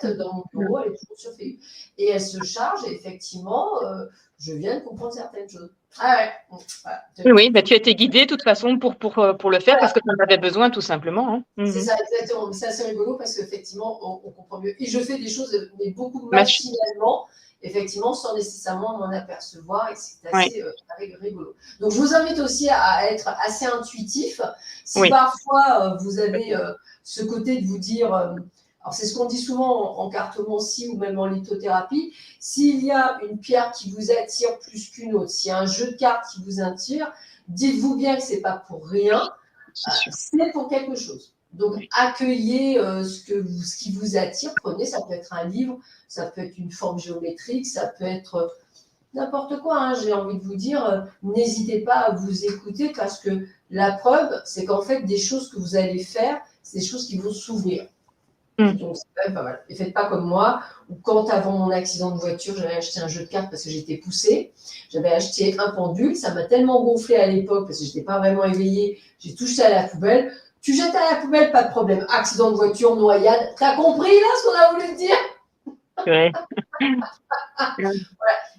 la dans mon bureau, elle est toujours sur FEU. Et elle se charge, et effectivement, je viens de comprendre certaines choses. Ah ouais. Voilà. Oui, tu as été guidée de toute façon pour le faire parce que tu en avais besoin, tout simplement. Hein. C'est ça, exactement. Mais c'est assez rigolo parce qu'effectivement, on comprend mieux. Et je fais des choses, mais beaucoup machinalement. Effectivement, sans nécessairement m'en apercevoir, et c'est assez rigolo. Donc, je vous invite aussi à être assez intuitif. Si parfois vous avez ce côté de vous dire, alors c'est ce qu'on dit souvent en cartomancie ou même en lithothérapie, s'il y a une pierre qui vous attire plus qu'une autre, s'il y a un jeu de cartes qui vous attire, dites-vous bien que c'est pas pour rien, c'est pour quelque chose. Donc, accueillez ce qui vous attire, prenez, ça peut être un livre, ça peut être une forme géométrique, ça peut être n'importe quoi. Hein, j'ai envie de vous dire, n'hésitez pas à vous écouter parce que la preuve, c'est qu'en fait, des choses que vous allez faire, c'est des choses qui vont s'ouvrir. Donc, c'est quand même pas mal. Et faites pas comme moi, où quand avant mon accident de voiture, j'avais acheté un jeu de cartes parce que j'étais poussée. J'avais acheté un pendule, ça m'a tellement gonflé à l'époque parce que je n'étais pas vraiment éveillée, j'ai tout jeté à la poubelle. Tu jettes à la poubelle, pas de problème. Accident de voiture, noyade. T'as compris là ce qu'on a voulu dire? Ouais. Voilà.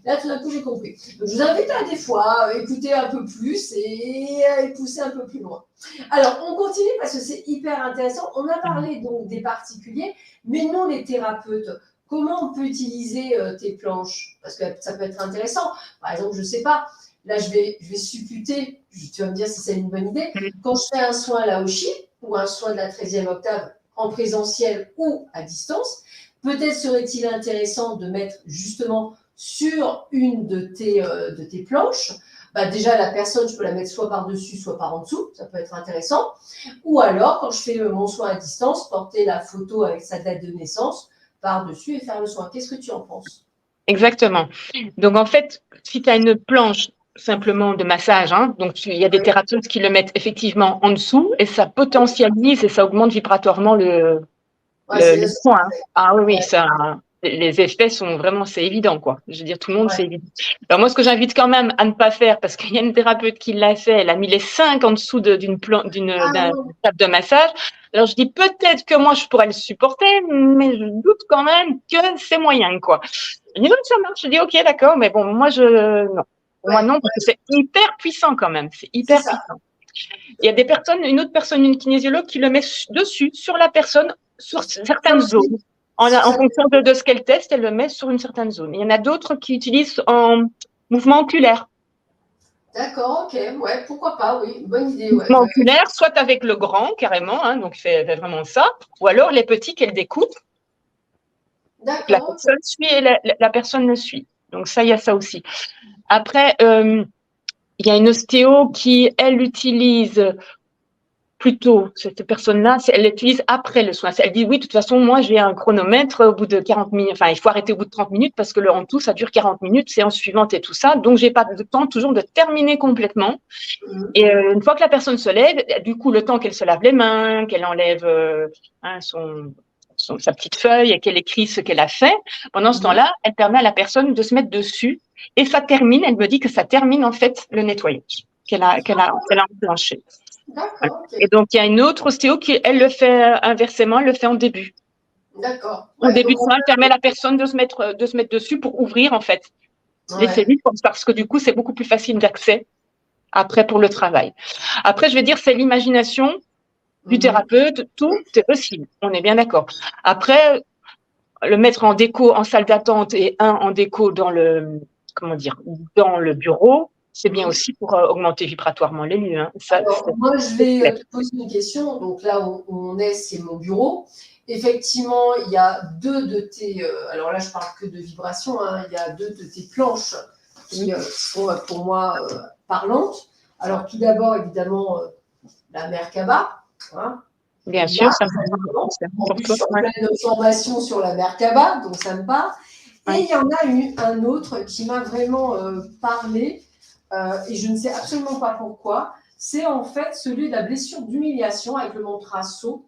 Là, tout d'un coup, j'ai compris. Donc, je vous invite à des fois écouter un peu plus et pousser un peu plus loin. Alors, on continue parce que c'est hyper intéressant. On a parlé donc des particuliers, mais nous, les thérapeutes, comment on peut utiliser tes planches? Parce que ça peut être intéressant. Par exemple, je ne sais pas, là, je vais supputer, tu vas me dire si c'est une bonne idée. Quand je fais un soin à la Oshi ou un soin de la 13e octave en présentiel ou à distance, peut-être serait-il intéressant de mettre justement sur une de tes planches, bah déjà la personne, je peux la mettre soit par-dessus, soit par en dessous, ça peut être intéressant. Ou alors, quand je fais mon soin à distance, porter la photo avec sa date de naissance par-dessus et faire le soin. Qu'est-ce que tu en penses? Exactement. Donc, en fait, si tu as une planche simplement de massage, hein, donc il y a des thérapeutes qui le mettent effectivement en dessous et ça potentialise et ça augmente vibratoirement le soin. Ah oui, oui, ça, les effets sont vraiment, c'est évident, quoi. Je veux dire, tout le monde, c'est évident. Alors moi, ce que j'invite quand même à ne pas faire, parce qu'il y a une thérapeute qui l'a fait, elle a mis les 5 en dessous d'une table de massage. Alors je dis peut-être que moi, je pourrais le supporter, mais je doute quand même que c'est moyen, quoi. Je dis non, ça marche. Je dis ok, d'accord, mais bon, moi, non. Moi, non, parce que c'est hyper puissant quand même. C'est hyper puissant. Il y a des personnes, une autre personne, une kinésiologue, qui le met dessus, sur la personne, sur certaines zones. En fonction de ce qu'elle teste, elle le met sur une certaine zone. Il y en a d'autres qui utilisent en mouvement oculaire. D'accord, ok, ouais, pourquoi pas, oui, bonne idée. Mouvement oculaire, soit avec le grand, carrément, hein, donc fait vraiment ça, ou alors les petits qu'elle découpe. La personne suit et la personne le suit. Donc ça, il y a ça aussi. Après, il y a une ostéo qui, elle, utilise plutôt, cette personne-là, elle l'utilise après le soin. Elle dit, oui, de toute façon, moi, j'ai un chronomètre au bout de 40 minutes. Enfin, il faut arrêter au bout de 30 minutes parce que en tout, ça dure 40 minutes, séance suivante et tout ça. Donc, j'ai pas de temps toujours de terminer complètement. Et une fois que la personne se lève, du coup, le temps qu'elle se lave les mains, qu'elle enlève sa petite feuille et qu'elle écrit ce qu'elle a fait, pendant ce temps-là, elle permet à la personne de se mettre dessus. Et ça termine, elle me dit que ça termine, en fait, le nettoyage qu'elle a enclenché. D'accord. Et donc, il y a une autre ostéo qui, elle, le fait inversement, elle le fait en début. D'accord. Au début de soin, elle permet à la personne de se mettre dessus pour ouvrir, en fait, les cellules, parce que du coup, c'est beaucoup plus facile d'accès après pour le travail. Après, je vais dire, c'est l'imagination du thérapeute, tout est possible. On est bien d'accord. Après, le mettre en déco en salle d'attente et un en déco dans dans le bureau, c'est bien aussi pour augmenter vibratoirement les lieux. Hein. Alors, moi, je vais te poser une question. Donc là où on est, c'est mon bureau. Effectivement, il y a deux de tes. Alors là, je parle que de vibration. Hein, il y a deux de tes planches qui sont pour moi parlantes. Alors, tout d'abord, évidemment, la Merkaba. Hein, bien sûr, ça en plus, je suis en pleine formation sur la Merkaba, donc ça me parle. Et il y en a un autre qui m'a vraiment parlé. Et je ne sais absolument pas pourquoi, c'est en fait celui de la blessure d'humiliation avec le mantra So.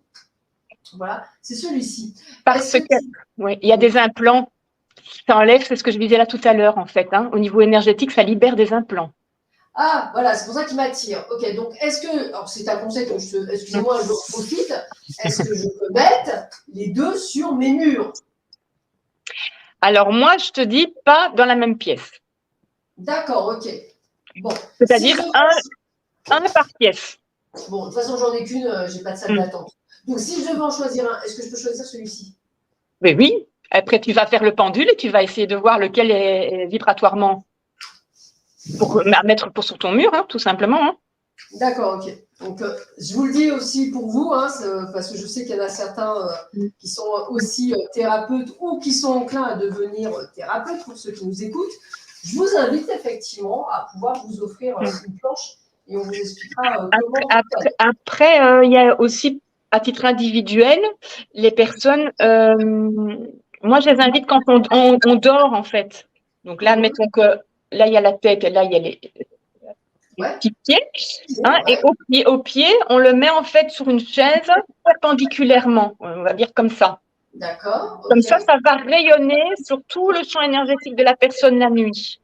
Voilà, c'est celui-ci. Parce que, oui, il y a des implants, ça enlève, c'est ce que je disais là tout à l'heure, en fait. Hein. Au niveau énergétique, ça libère des implants. Ah, voilà, c'est pour ça qu'il m'attire. Ok, donc est-ce que, alors c'est un conseil, donc excusez-moi, je profite, est-ce que je peux mettre les deux sur mes murs? Alors moi, je te dis pas dans la même pièce. D'accord, ok. Bon. C'est-à-dire un par pièce. Bon, de toute façon, j'en ai qu'une, j'ai pas de salle d'attente. Donc, si je devais en choisir un, est-ce que je peux choisir celui-ci? Mais oui. Après, tu vas faire le pendule et tu vas essayer de voir lequel est vibratoirement pour mettre sur ton mur, hein, tout simplement. Hein. D'accord, ok. Donc, je vous le dis aussi pour vous, hein, parce que je sais qu'il y en a certains qui sont aussi thérapeutes ou qui sont enclins à devenir thérapeutes, pour ceux qui nous écoutent. Je vous invite effectivement à pouvoir vous offrir une planche et on vous expliquera comment. Après, il y a aussi, à titre individuel, les personnes, moi je les invite quand on dort en fait. Donc là, admettons que là, il y a la tête et là, il y a les petits pieds. Hein, et au pied, on le met en fait sur une chaise perpendiculairement, on va dire comme ça. D'accord. Comme ça va rayonner sur tout le champ énergétique de la personne la nuit.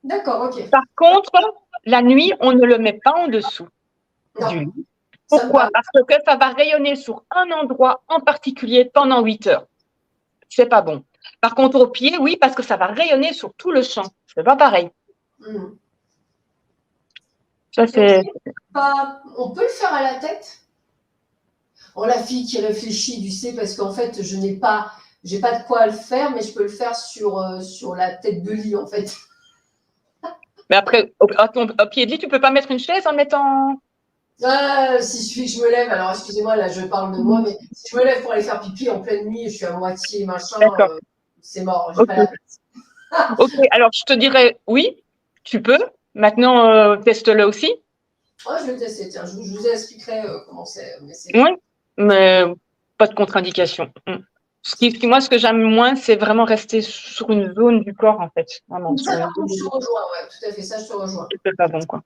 D'accord, ok. Par contre, la nuit, on ne le met pas en dessous du lit. Pourquoi? Parce que ça va rayonner sur un endroit en particulier pendant 8 heures. C'est pas bon. Par contre, au pied, oui, parce que ça va rayonner sur tout le champ. C'est pas pareil. Ça, c'est. On peut le faire à la tête? Oh, la fille qui réfléchit, tu sais, parce qu'en fait, je n'ai pas j'ai pas de quoi le faire, mais je peux le faire sur la tête de lit en fait. Mais après, au pied de lit, tu peux pas mettre une chaise en le mettant. Si je suffit que je me lève, alors excusez-moi, là je parle de moi, mais si je me lève pour aller faire pipi en pleine nuit, je suis à moitié machin, D'accord. c'est mort, j'ai Ok. pas la place. Ok. Alors, je te dirais oui, tu peux. Maintenant, teste-le aussi. Ouais, je vais tester, tiens, je vous expliquerai comment c'est. Mais c'est Oui, mais pas de contre-indication. Moi, ce que j'aime moins, c'est vraiment rester sur une zone du corps, en fait. Vraiment, sur ça, une par contre, je te zone. rejoins, ouais, tout à fait, ça, je te rejoins. C'est pas bon, quoi.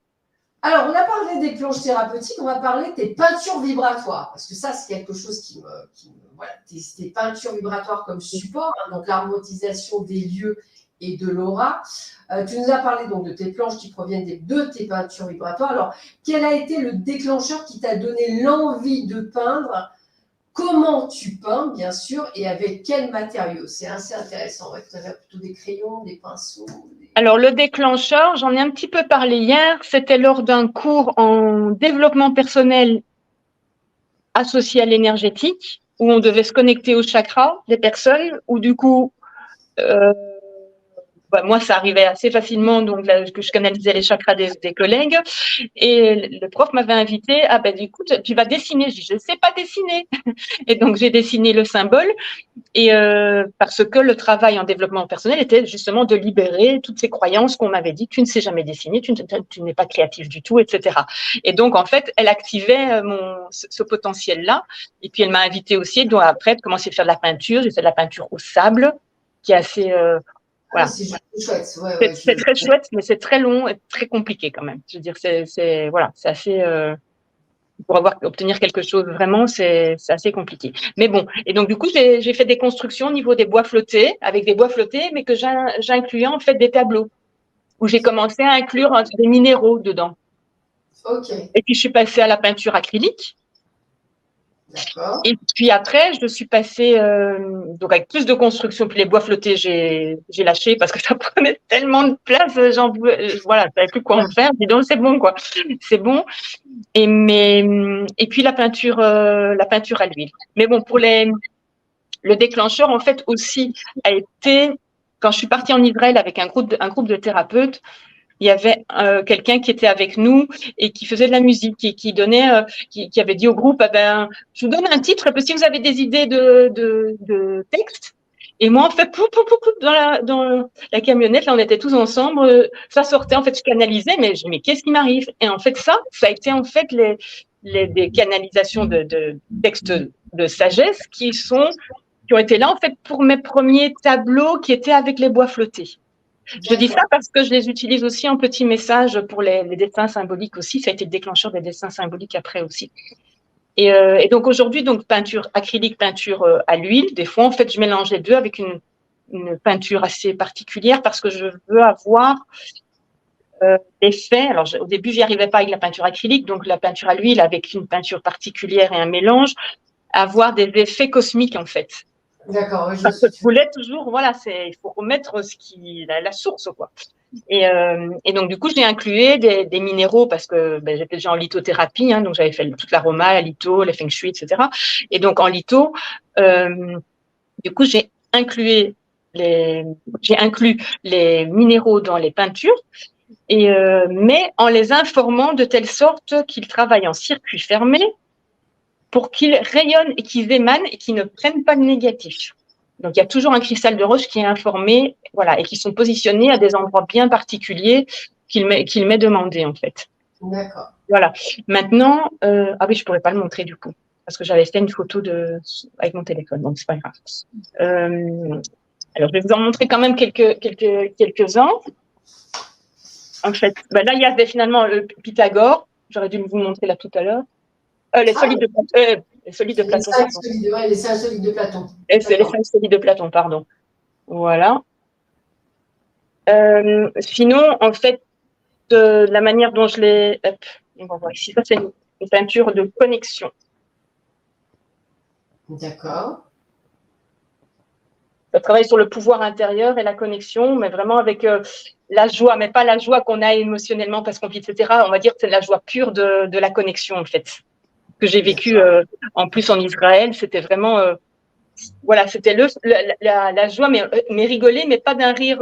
Alors, on a parlé des planches thérapeutiques, on va parler des peintures vibratoires, parce que ça, c'est quelque chose voilà, des peintures vibratoires comme support, hein, donc l'harmonisation des lieux et de l'aura. Tu nous as parlé donc de tes planches qui proviennent de tes peintures vibratoires. Alors, quel a été le déclencheur qui t'a donné l'envie de peindre? Comment tu peins, bien sûr, et avec quels matériaux? C'est assez intéressant. Ouais, tu as plutôt des crayons, des pinceaux. Alors, le déclencheur, j'en ai un petit peu parlé hier. C'était lors d'un cours en développement personnel associé à l'énergétique, où on devait se connecter au chakra des personnes, où du coup, moi, ça arrivait assez facilement, donc là, que je canalisais les chakras des collègues. Et le prof m'avait invité, écoute, tu vas dessiner. Je dis, je ne sais pas dessiner. Et donc, j'ai dessiné le symbole. Et parce que le travail en développement personnel était justement de libérer toutes ces croyances qu'on m'avait dit, tu ne sais jamais dessiner, tu n'es pas créatif du tout, etc. Et donc, en fait, elle activait ce potentiel-là. Et puis, elle m'a invité aussi, donc après, de commencer à faire de la peinture. J'ai fait de la peinture au sable, qui est assez... Ah, voilà. c'est chouette. Ouais, C'est très chouette, mais c'est très long et très compliqué quand même. Je veux dire, c'est assez... pour obtenir quelque chose vraiment, c'est assez compliqué. Mais bon, et donc du coup, j'ai fait des constructions au niveau des bois flottés, avec des bois flottés, mais que j'incluais en fait des tableaux, où j'ai commencé à inclure des minéraux dedans. Ok. Et puis je suis passée à la peinture acrylique. D'accord. Et puis après, je suis passée donc avec plus de construction. Puis les bois flottés, j'ai lâché parce que ça prenait tellement de place. Voilà, je savais plus quoi en faire. Dis donc, c'est bon quoi, c'est bon. Et puis la peinture à l'huile. Mais bon, pour le déclencheur en fait aussi a été quand je suis partie en Israël avec un groupe de thérapeutes. Il y avait quelqu'un qui était avec nous et qui faisait de la musique et qui donnait, qui avait dit au groupe, je vous donne un titre, parce que si vous avez des idées de texte. Et moi, en fait, dans la camionnette, là, on était tous ensemble, ça sortait, en fait, je canalisais, mais je dis, mais qu'est-ce qui m'arrive? Et en fait, ça a été, en fait, des canalisations de textes de sagesse qui ont été là, en fait, pour mes premiers tableaux qui étaient avec les bois flottés. Je dis ça parce que je les utilise aussi en petits messages pour les dessins symboliques aussi. Ça a été le déclencheur des dessins symboliques après aussi. Et donc aujourd'hui, donc peinture acrylique, peinture à l'huile. Des fois, en fait, je mélange les deux avec une peinture assez particulière parce que je veux avoir l'effet. Alors au début, j'y arrivais pas avec la peinture acrylique, donc la peinture à l'huile avec une peinture particulière et un mélange, avoir des effets cosmiques en fait. D'accord. Oui, Parce que je voulais toujours, voilà, il faut remettre la source, quoi. Et donc, du coup, j'ai inclus des minéraux parce que j'étais déjà en lithothérapie, hein, donc j'avais fait toute l'aroma, la litho, les feng shui, etc. Et donc, en litho, du coup, j'ai inclus les minéraux dans les peintures, mais en les informant de telle sorte qu'ils travaillent en circuit fermé pour qu'ils rayonnent et qu'ils émanent et qu'ils ne prennent pas le négatif. Donc, il y a toujours un cristal de roche qui est informé, voilà, et qui sont positionnés à des endroits bien particuliers qu'il m'est demandé, en fait. D'accord. Voilà. Maintenant, ah oui, je pourrais pas le montrer du coup, parce que j'avais fait une photo avec mon téléphone, donc c'est pas grave. Alors, je vais vous en montrer quand même quelques-uns. En fait, là, il y a finalement le Pythagore. J'aurais dû vous montrer là tout à l'heure. Les solides de Platon. Les solides de Platon. Les 5 solides de Platon. C'est les 5 solides de Platon, pardon. Voilà. Sinon, en fait, de la manière dont je l'ai... On va voir ici. Ça, c'est une peinture de connexion. D'accord. Je travaille sur le pouvoir intérieur et la connexion, mais vraiment avec la joie, mais pas la joie qu'on a émotionnellement parce qu'on vit, etc. On va dire que c'est la joie pure de la connexion, en fait. Que j'ai vécu en plus en Israël, c'était vraiment... voilà, c'était la joie, mais rigoler, mais pas d'un rire,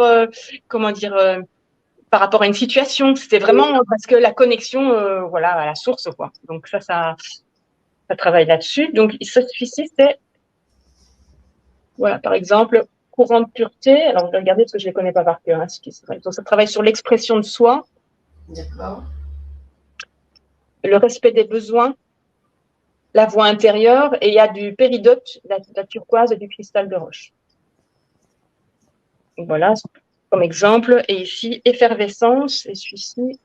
comment dire, par rapport à une situation. C'était vraiment parce que la connexion, voilà, à la source, quoi. Donc ça travaille là-dessus. Donc celui-ci, c'est, voilà, par exemple, courant de pureté. Alors, je vais regarder parce que je ne les connais pas par cœur. Hein, donc, ça travaille sur l'expression de soi. D'accord. Le respect des besoins, la voix intérieure, et il y a du péridote, la turquoise et du cristal de roche. Donc, voilà, comme exemple. Et ici, effervescence, et celui-ci,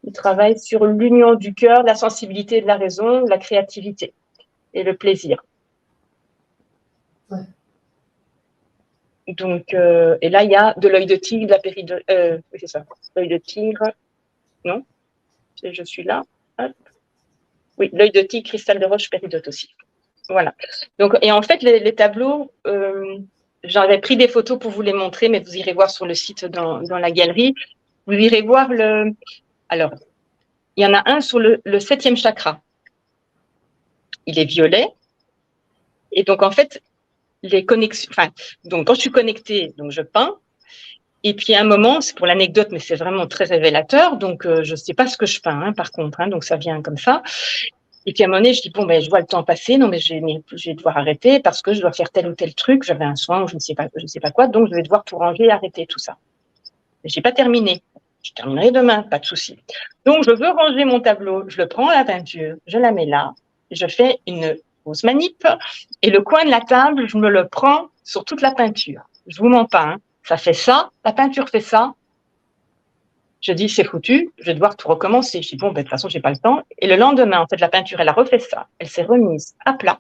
il travaille sur l'union du cœur, la sensibilité de la raison, la créativité et le plaisir. Ouais. Donc, et là, il y a de l'œil de tigre, de la péridote, oui, c'est ça, l'œil de tigre, non, je suis là, hop. Oui, l'œil de tigre, cristal de roche, péridote aussi. Voilà. Donc, et en fait, les tableaux, j'avais pris des photos pour vous les montrer, mais vous irez voir sur le site dans la galerie. Vous irez voir alors, il y en a un sur le 7e chakra. Il est violet. Et donc, en fait, les connexions, enfin, donc, quand je suis connectée, donc je peins. Et puis, à un moment, c'est pour l'anecdote, mais c'est vraiment très révélateur. Donc, je ne sais pas ce que je peins, hein, par contre, hein, donc ça vient comme ça. Et puis à un moment donné, je dis, bon, ben, je vois le temps passer, non, mais je vais devoir arrêter parce que je dois faire tel ou tel truc, j'avais un soin ou je ne sais pas quoi, donc je vais devoir tout ranger et arrêter tout ça. Je n'ai pas terminé. Je terminerai demain, pas de souci. Donc, je veux ranger mon tableau, je le prends à la peinture, je la mets là, je fais une pause manip et le coin de la table, je me le prends sur toute la peinture. Je vous mens pas, hein. Ça fait ça, la peinture fait ça. Je dis, c'est foutu, je vais devoir tout recommencer. Je dis, bon, ben, de toute façon, j'ai pas le temps. Et le lendemain, en fait, la peinture, elle a refait ça. Elle s'est remise à plat.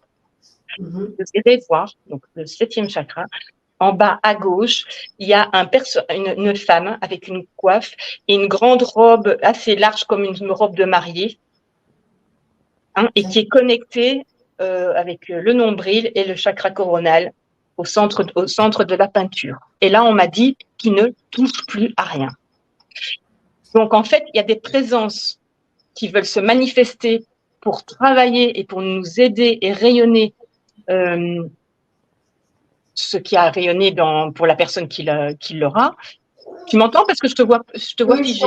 Vous irez voir, donc, le 7e chakra. En bas à gauche, il y a une femme avec une coiffe et une grande robe assez large comme une robe de mariée, hein, et qui est connectée avec le nombril et le chakra coronal au centre de la peinture. Et là, on m'a dit qu'il ne touche plus à rien. Donc, en fait, il y a des présences qui veulent se manifester pour travailler et pour nous aider et rayonner ce qui a rayonné pour la personne qui l'aura. Tu m'entends parce que je te vois Oui, figé.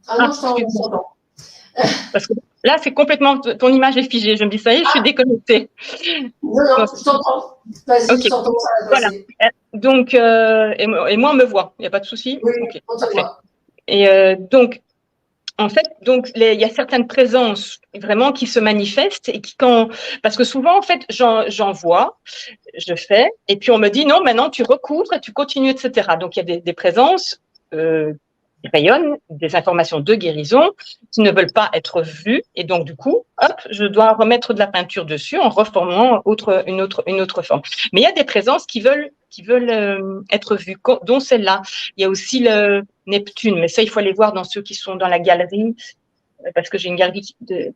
Ah non, je t'entends. Parce que là, c'est complètement, ton image est figée. Je me dis, ça y est, je suis déconnectée. Non, je t'entends. Vas-y, okay. Je t'entends, ça va passer. Voilà. Donc, et moi, on me voit. Il n'y a pas de souci. Oui, okay, on te voit. Et donc, en fait, il y a certaines présences vraiment qui se manifestent et parce que souvent, en fait, j'en vois, je fais, et puis on me dit non, maintenant tu recouvres et tu continues, etc. Donc il y a des présences qui rayonnent, des informations de guérison qui ne veulent pas être vues, et donc du coup, hop, je dois remettre de la peinture dessus en reformant une autre forme. Mais il y a des présences qui veulent être vues, dont celle-là. Il y a aussi le Neptune, mais ça, il faut aller voir dans ceux qui sont dans la galerie, parce que j'ai une galerie de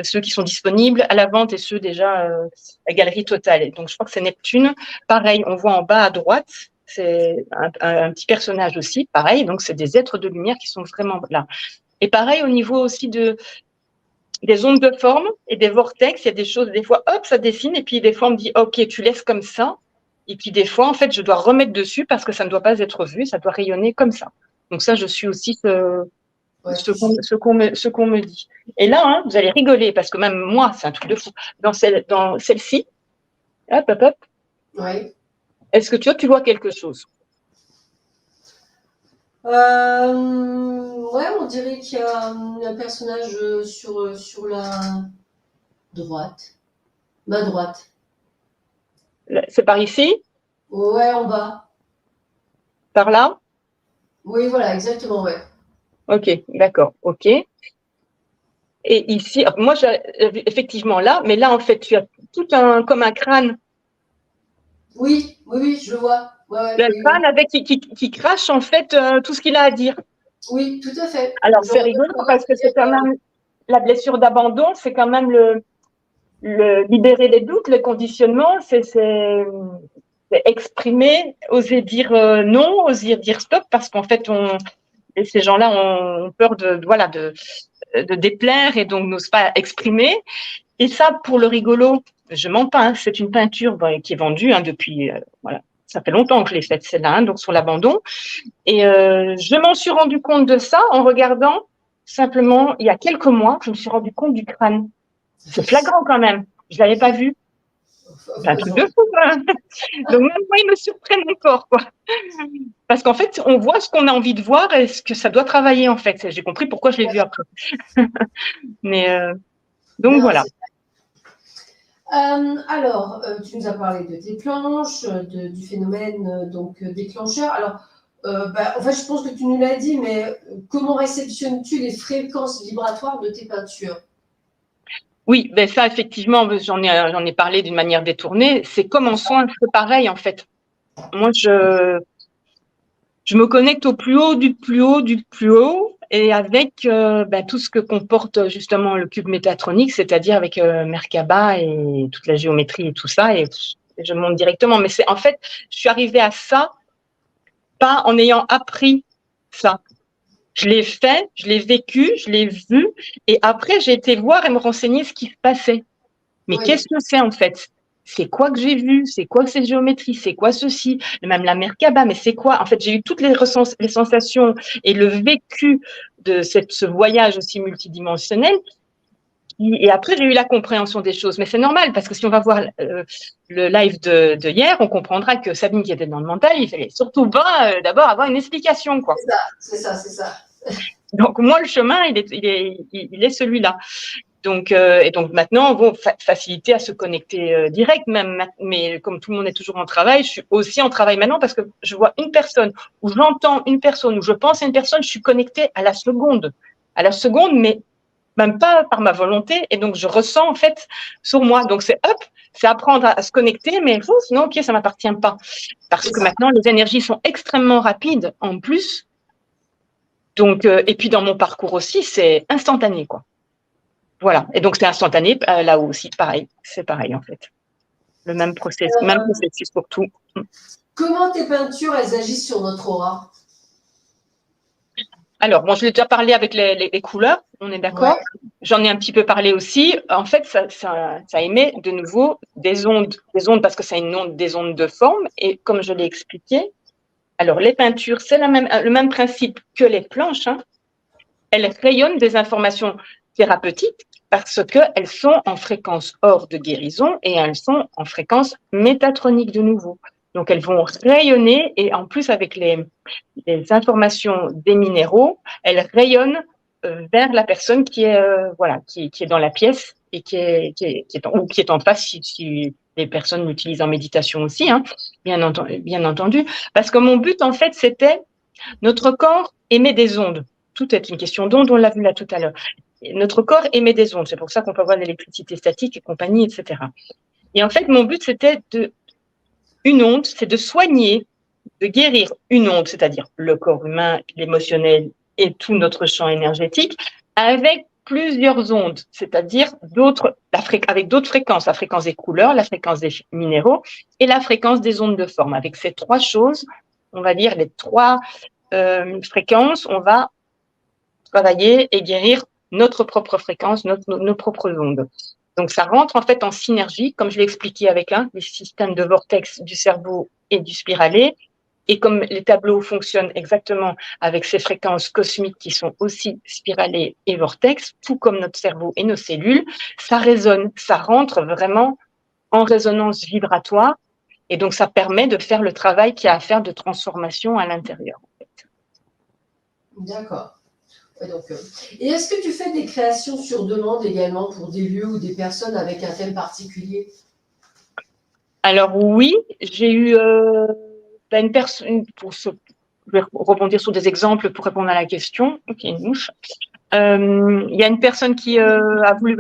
ceux qui sont disponibles à la vente et ceux déjà la galerie totale. Et donc, je crois que c'est Neptune. Pareil, on voit en bas à droite, c'est un petit personnage aussi, pareil. Donc, c'est des êtres de lumière qui sont vraiment là. Et pareil, au niveau aussi des ondes de forme et des vortex, il y a des choses, des fois, hop, ça dessine, et puis des fois, on me dit, OK, tu laisses comme ça. Et puis, des fois, en fait, je dois remettre dessus parce que ça ne doit pas être vu, ça doit rayonner comme ça. Donc, ça, je suis aussi ce qu'on me dit. Et là, hein, vous allez rigoler parce que même moi, c'est un truc de fou. Dans celle-ci, hop, hop, hop. Oui. Est-ce que tu vois quelque chose? Ouais, on dirait qu'il y a un personnage sur la droite. Ma droite. C'est par ici? Ouais, en bas. Par là? Oui, voilà, exactement, ouais. Ok, d'accord, ok. Et ici, moi, effectivement là, mais là, en fait, tu as comme un crâne. Oui, je le vois. Ouais, le crâne avec qui crache, en fait, tout ce qu'il a à dire. Oui, tout à fait. Alors, c'est rigolo parce que c'est quand même la blessure d'abandon, c'est quand même le libérer les doutes, les conditionnements, c'est exprimer, oser dire non, oser dire stop, parce qu'en fait, ces gens-là ont peur de déplaire et donc n'osent pas exprimer. Et ça, pour le rigolo, je mens pas, hein, c'est une peinture qui est vendue depuis, voilà, ça fait longtemps que je l'ai faite celle-là, hein, donc sur l'abandon. Et je m'en suis rendu compte de ça en regardant simplement, il y a quelques mois, je me suis rendu compte du crâne. C'est flagrant quand même, je l'avais pas vu. C'est un truc de fou, quoi. Donc même moi, ils me surprennent encore, quoi. Parce qu'en fait, on voit ce qu'on a envie de voir et ce que ça doit travailler, en fait. J'ai compris pourquoi je l'ai vu après. Mais donc Non, voilà. alors, tu nous as parlé de tes planches, du phénomène déclencheur. Alors, en fait, je pense que tu nous l'as dit, mais comment réceptionnes-tu les fréquences vibratoires de tes peintures? Oui, ben ça, effectivement, j'en ai parlé d'une manière détournée. C'est comme en soin, c'est pareil, en fait. Moi, je me connecte au plus haut du plus haut du plus haut et avec tout ce que comporte justement le cube métatronique, c'est-à-dire avec Merkaba et toute la géométrie et tout ça. Et je monte directement. Mais c'est en fait, je suis arrivée à ça pas en ayant appris ça. Je l'ai fait, je l'ai vécu, je l'ai vu, et après j'ai été voir et me renseigner ce qui se passait. Mais Oui. qu'est-ce que c'est en fait? C'est quoi que j'ai vu? C'est quoi cette géométrie? C'est quoi ceci? Même la Merkaba, mais c'est quoi? En fait, j'ai eu toutes les sensations et le vécu de ce voyage aussi multidimensionnel. Et après, j'ai eu la compréhension des choses. Mais c'est normal, parce que si on va voir le live de hier, on comprendra que Sabine, qui était dans le mental, il fallait surtout pas d'abord avoir une explication, quoi. C'est ça, c'est ça. Donc, moi, le chemin, il est celui-là. Donc, et donc maintenant, bon, facilité à se connecter direct même. Mais comme tout le monde est toujours en travail, je suis aussi en travail maintenant parce que je vois une personne, ou j'entends une personne, ou je pense à une personne, je suis connectée à la seconde, mais même pas par ma volonté. Et donc, je ressens en fait sur moi. Donc, c'est hop, c'est apprendre à se connecter, mais sinon, ok, ça m'appartient pas. Parce que maintenant, les énergies sont extrêmement rapides en plus. Donc, et puis dans mon parcours aussi, c'est instantané, quoi. Voilà. Et donc, c'est instantané. Là aussi, pareil. C'est pareil, en fait. Le même processus pour tout. Comment tes peintures, elles agissent sur notre aura? Alors, bon, je l'ai déjà parlé avec les couleurs, on est d'accord. Ouais. J'en ai un petit peu parlé aussi. En fait, ça émet de nouveau des ondes parce que c'est des ondes de forme. Et comme je l'ai expliqué, alors les peintures, c'est le même principe que les planches, hein. Elles rayonnent des informations thérapeutiques parce qu'elles sont en fréquence hors de guérison et elles sont en fréquence métatronique de nouveau. Donc, elles vont rayonner et en plus, avec les informations des minéraux, elles rayonnent vers la personne qui est, qui est dans la pièce et qui est en face si les personnes l'utilisent en méditation aussi, hein, bien entendu. Parce que mon but, en fait, c'était notre corps émet des ondes. Tout est une question d'ondes, on l'a vu là tout à l'heure. Notre corps émet des ondes, c'est pour ça qu'on peut avoir l'électricité statique et compagnie, etc. Et en fait, mon but, c'était une onde, c'est de soigner, de guérir une onde, c'est-à-dire le corps humain, l'émotionnel et tout notre champ énergétique, avec plusieurs ondes, c'est-à-dire avec d'autres fréquences, la fréquence des couleurs, la fréquence des minéraux et la fréquence des ondes de forme. Avec ces trois choses, on va dire les trois fréquences, on va travailler et guérir notre propre fréquence, nos propres ondes. Donc, ça rentre en fait en synergie, comme je l'ai expliqué avec les systèmes de vortex du cerveau et du spiralet. Et comme les tableaux fonctionnent exactement avec ces fréquences cosmiques qui sont aussi spiralées et vortex, tout comme notre cerveau et nos cellules, ça résonne, ça rentre vraiment en résonance vibratoire. Et donc, ça permet de faire le travail qu'il y a à faire de transformation à l'intérieur. D'accord. Ouais, et est-ce que tu fais des créations sur demande également pour des lieux ou des personnes avec un thème particulier? Alors oui, j'ai eu une personne, je vais rebondir sur des exemples pour répondre à la question. Ok, une mouche. Il y a une personne qui a voulu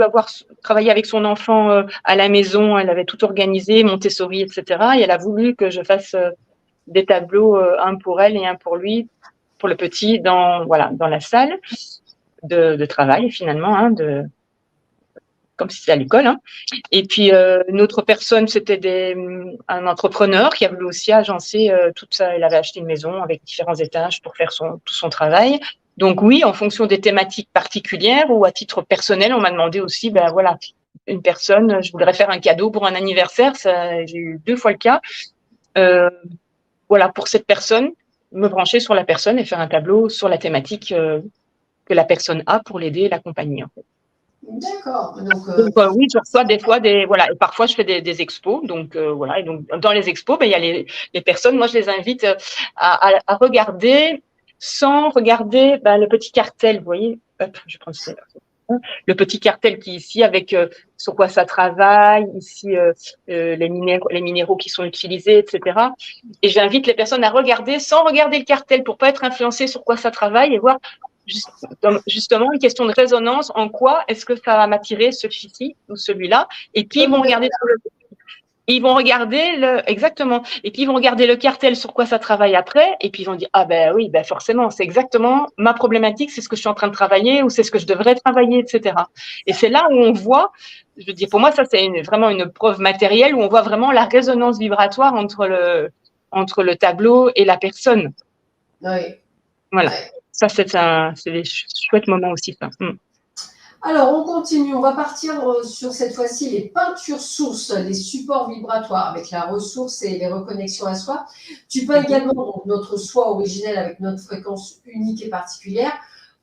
travailler avec son enfant à la maison, elle avait tout organisé, Montessori, etc. Et elle a voulu que je fasse des tableaux, un pour elle et un pour lui, pour le petit, dans la salle de travail finalement, hein, comme si c'était à l'école, hein. Et puis une autre personne, c'était un entrepreneur qui a voulu aussi agencer toute ça. Il avait acheté une maison avec différents étages pour faire tout son travail. Donc oui, en fonction des thématiques particulières ou à titre personnel, on m'a demandé aussi, une personne, je voudrais faire un cadeau pour un anniversaire, j'ai eu 2 fois le cas. Voilà, pour cette personne, me brancher sur la personne et faire un tableau sur la thématique que la personne a pour l'aider et l'accompagner. En fait. D'accord. Donc oui, je reçois des fois voilà, et parfois je fais des expos. Donc voilà, et donc dans les expos, il y a les personnes. Moi, je les invite à regarder sans regarder le petit cartel. Vous voyez, hop, je prends le petit cartel qui est ici avec sur quoi ça travaille, ici les minéraux qui sont utilisés, etc. Et j'invite les personnes à regarder sans regarder le cartel pour pas être influencées sur quoi ça travaille et voir justement une question de résonance. En quoi est-ce que ça va m'attirer celui-ci ou celui-là? Et puis ils vont regarder exactement. Et puis ils vont regarder le cartel sur quoi ça travaille après. Et puis ils vont dire, ah ben oui, ben forcément, c'est exactement ma problématique, c'est ce que je suis en train de travailler ou c'est ce que je devrais travailler, etc. Et c'est là où on voit, je veux dire, pour moi, ça c'est vraiment une preuve matérielle où on voit vraiment la résonance vibratoire entre le tableau et la personne. Oui. Voilà. Ouais. Ça, c'est des chouettes moments aussi, ça. Alors, on continue. On va partir sur cette fois-ci les peintures sources, les supports vibratoires avec la ressource et les reconnexions à soi. Tu peins également donc, notre soi originel avec notre fréquence unique et particulière.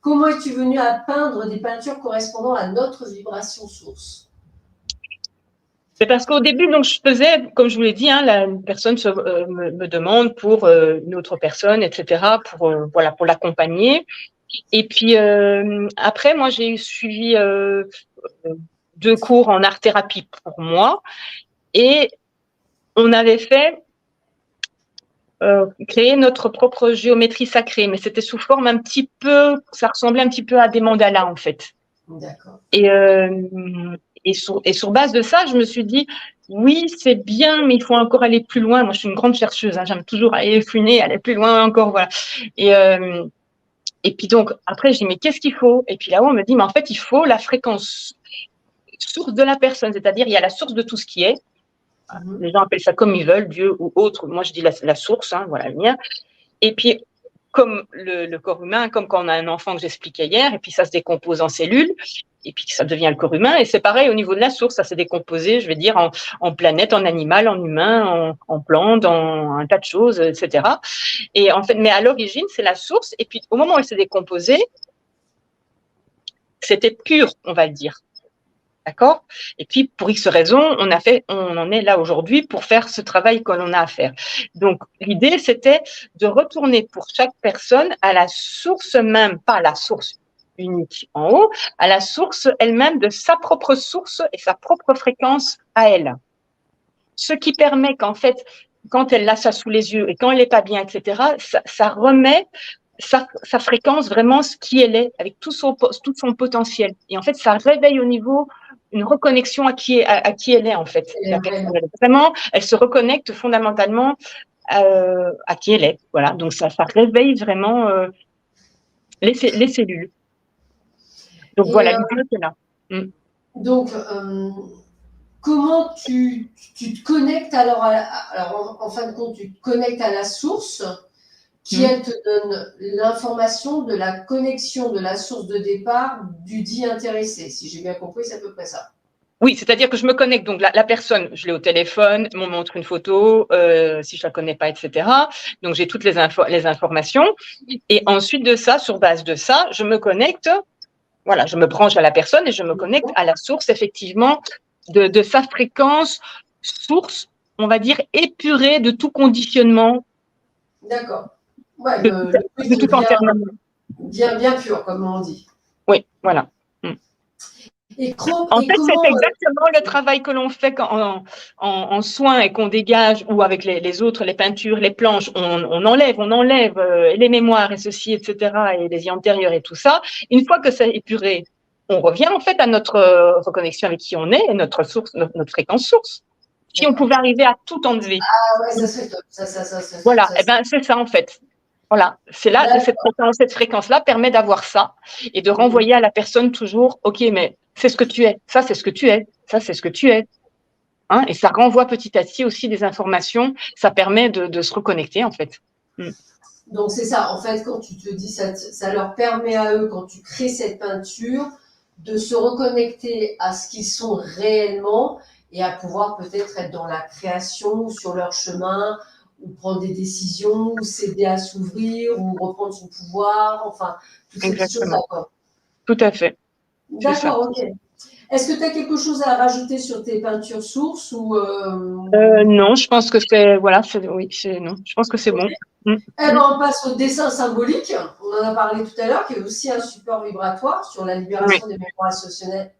Comment es-tu venu à peindre des peintures correspondant à notre vibration source? C'est parce qu'au début, donc, je faisais, comme je vous l'ai dit, une personne me demande pour une autre personne, etc., pour l'accompagner. Et puis après, moi, j'ai suivi 2 cours en art-thérapie pour moi, et on avait créé notre propre géométrie sacrée, mais c'était sous forme ça ressemblait un petit peu à des mandalas en fait. D'accord. Et sur base de ça, je me suis dit, oui, c'est bien, mais il faut encore aller plus loin. Moi, je suis une grande chercheuse, j'aime toujours aller fouiner, aller plus loin encore, voilà. Et puis donc, après, je dis, mais qu'est-ce qu'il faut? Et puis là-haut, on me dit, mais en fait, il faut la fréquence source de la personne, c'est-à-dire, il y a la source de tout ce qui est. Les gens appellent ça comme ils veulent, Dieu ou autre. Moi, je dis la source, voilà, la lumière. Et puis, comme le corps humain, comme quand on a un enfant que j'expliquais hier, et puis ça se décompose en cellules, et puis ça devient le corps humain. Et c'est pareil au niveau de la source, ça s'est décomposé, je vais dire, en planète, en animal, en humain, en plante, en un tas de choses, etc. Et en fait, mais à l'origine, c'est la source. Et puis, au moment où elle s'est décomposée, c'était pur, on va le dire. D'accord? Et puis, pour X raisons, on en est là aujourd'hui pour faire ce travail que l'on a à faire. Donc, l'idée, c'était de retourner pour chaque personne à la source même, pas à la source unique en haut, à la source elle-même de sa propre source et sa propre fréquence à elle. Ce qui permet qu'en fait, quand elle a ça sous les yeux et quand elle n'est pas bien, etc., ça remet sa fréquence vraiment ce qui elle est, avec tout son potentiel. Et en fait, ça réveille au niveau une reconnexion à qui elle est, en fait. La personne, vraiment, elle se reconnecte fondamentalement à qui elle est. Voilà. Donc, ça réveille vraiment les cellules. Donc, voilà, l'idée, c'est là. Donc, comment tu te connectes alors en fin de compte, tu te connectes à la source qui, elle, te donne l'information de la connexion de la source de départ du dit intéressé. Si j'ai bien compris, c'est à peu près ça. Oui, c'est-à-dire que je me connecte. Donc, la personne, je l'ai au téléphone, on me montre une photo, si je la connais pas, etc. Donc, j'ai toutes les informations. Et ensuite de ça, sur base de ça, je me connecte. Voilà, je me branche à la personne et je me connecte à la source, effectivement, de sa fréquence, source, on va dire, épurée de tout conditionnement. D'accord. Ouais, de tout enfermement. Bien pur, comme on dit. Oui, voilà. En fait, c'est exactement le travail que l'on fait en soins et qu'on dégage, ou avec les autres, les peintures, les planches, on enlève les mémoires et ceci, etc., et les vies antérieures et tout ça. Une fois que c'est épuré, on revient en fait à notre reconnexion avec qui on est et notre source, notre fréquence source. Si on pouvait arriver à tout enlever. Ah ouais, ça serait top. Ça, voilà, et ben c'est ça en fait. Voilà, c'est là, cette fréquence-là permet d'avoir ça et de renvoyer à la personne toujours, ok, mais c'est ce que tu es, ça c'est ce que tu es, ça c'est ce que tu es. Hein, et ça renvoie petit à petit aussi des informations, ça permet de se reconnecter en fait. Donc c'est ça, en fait, quand tu te dis, ça leur permet à eux, quand tu crées cette peinture, de se reconnecter à ce qu'ils sont réellement et à pouvoir peut-être être dans la création, sur leur chemin, ou prendre des décisions, ou s'aider à s'ouvrir, ou reprendre son pouvoir, enfin, toutes ces petites choses-là, Exactement. quoi. Tout à fait. C'est ça. D'accord, ok. Est-ce que tu as quelque chose à rajouter sur tes peintures sources ou Non, je pense que c'est, voilà, oui, non, je pense que c'est bon. Mm. Eh ben, on passe au dessin symbolique. On en a parlé tout à l'heure, qui est aussi un support vibratoire sur la Oui. libération des mémoires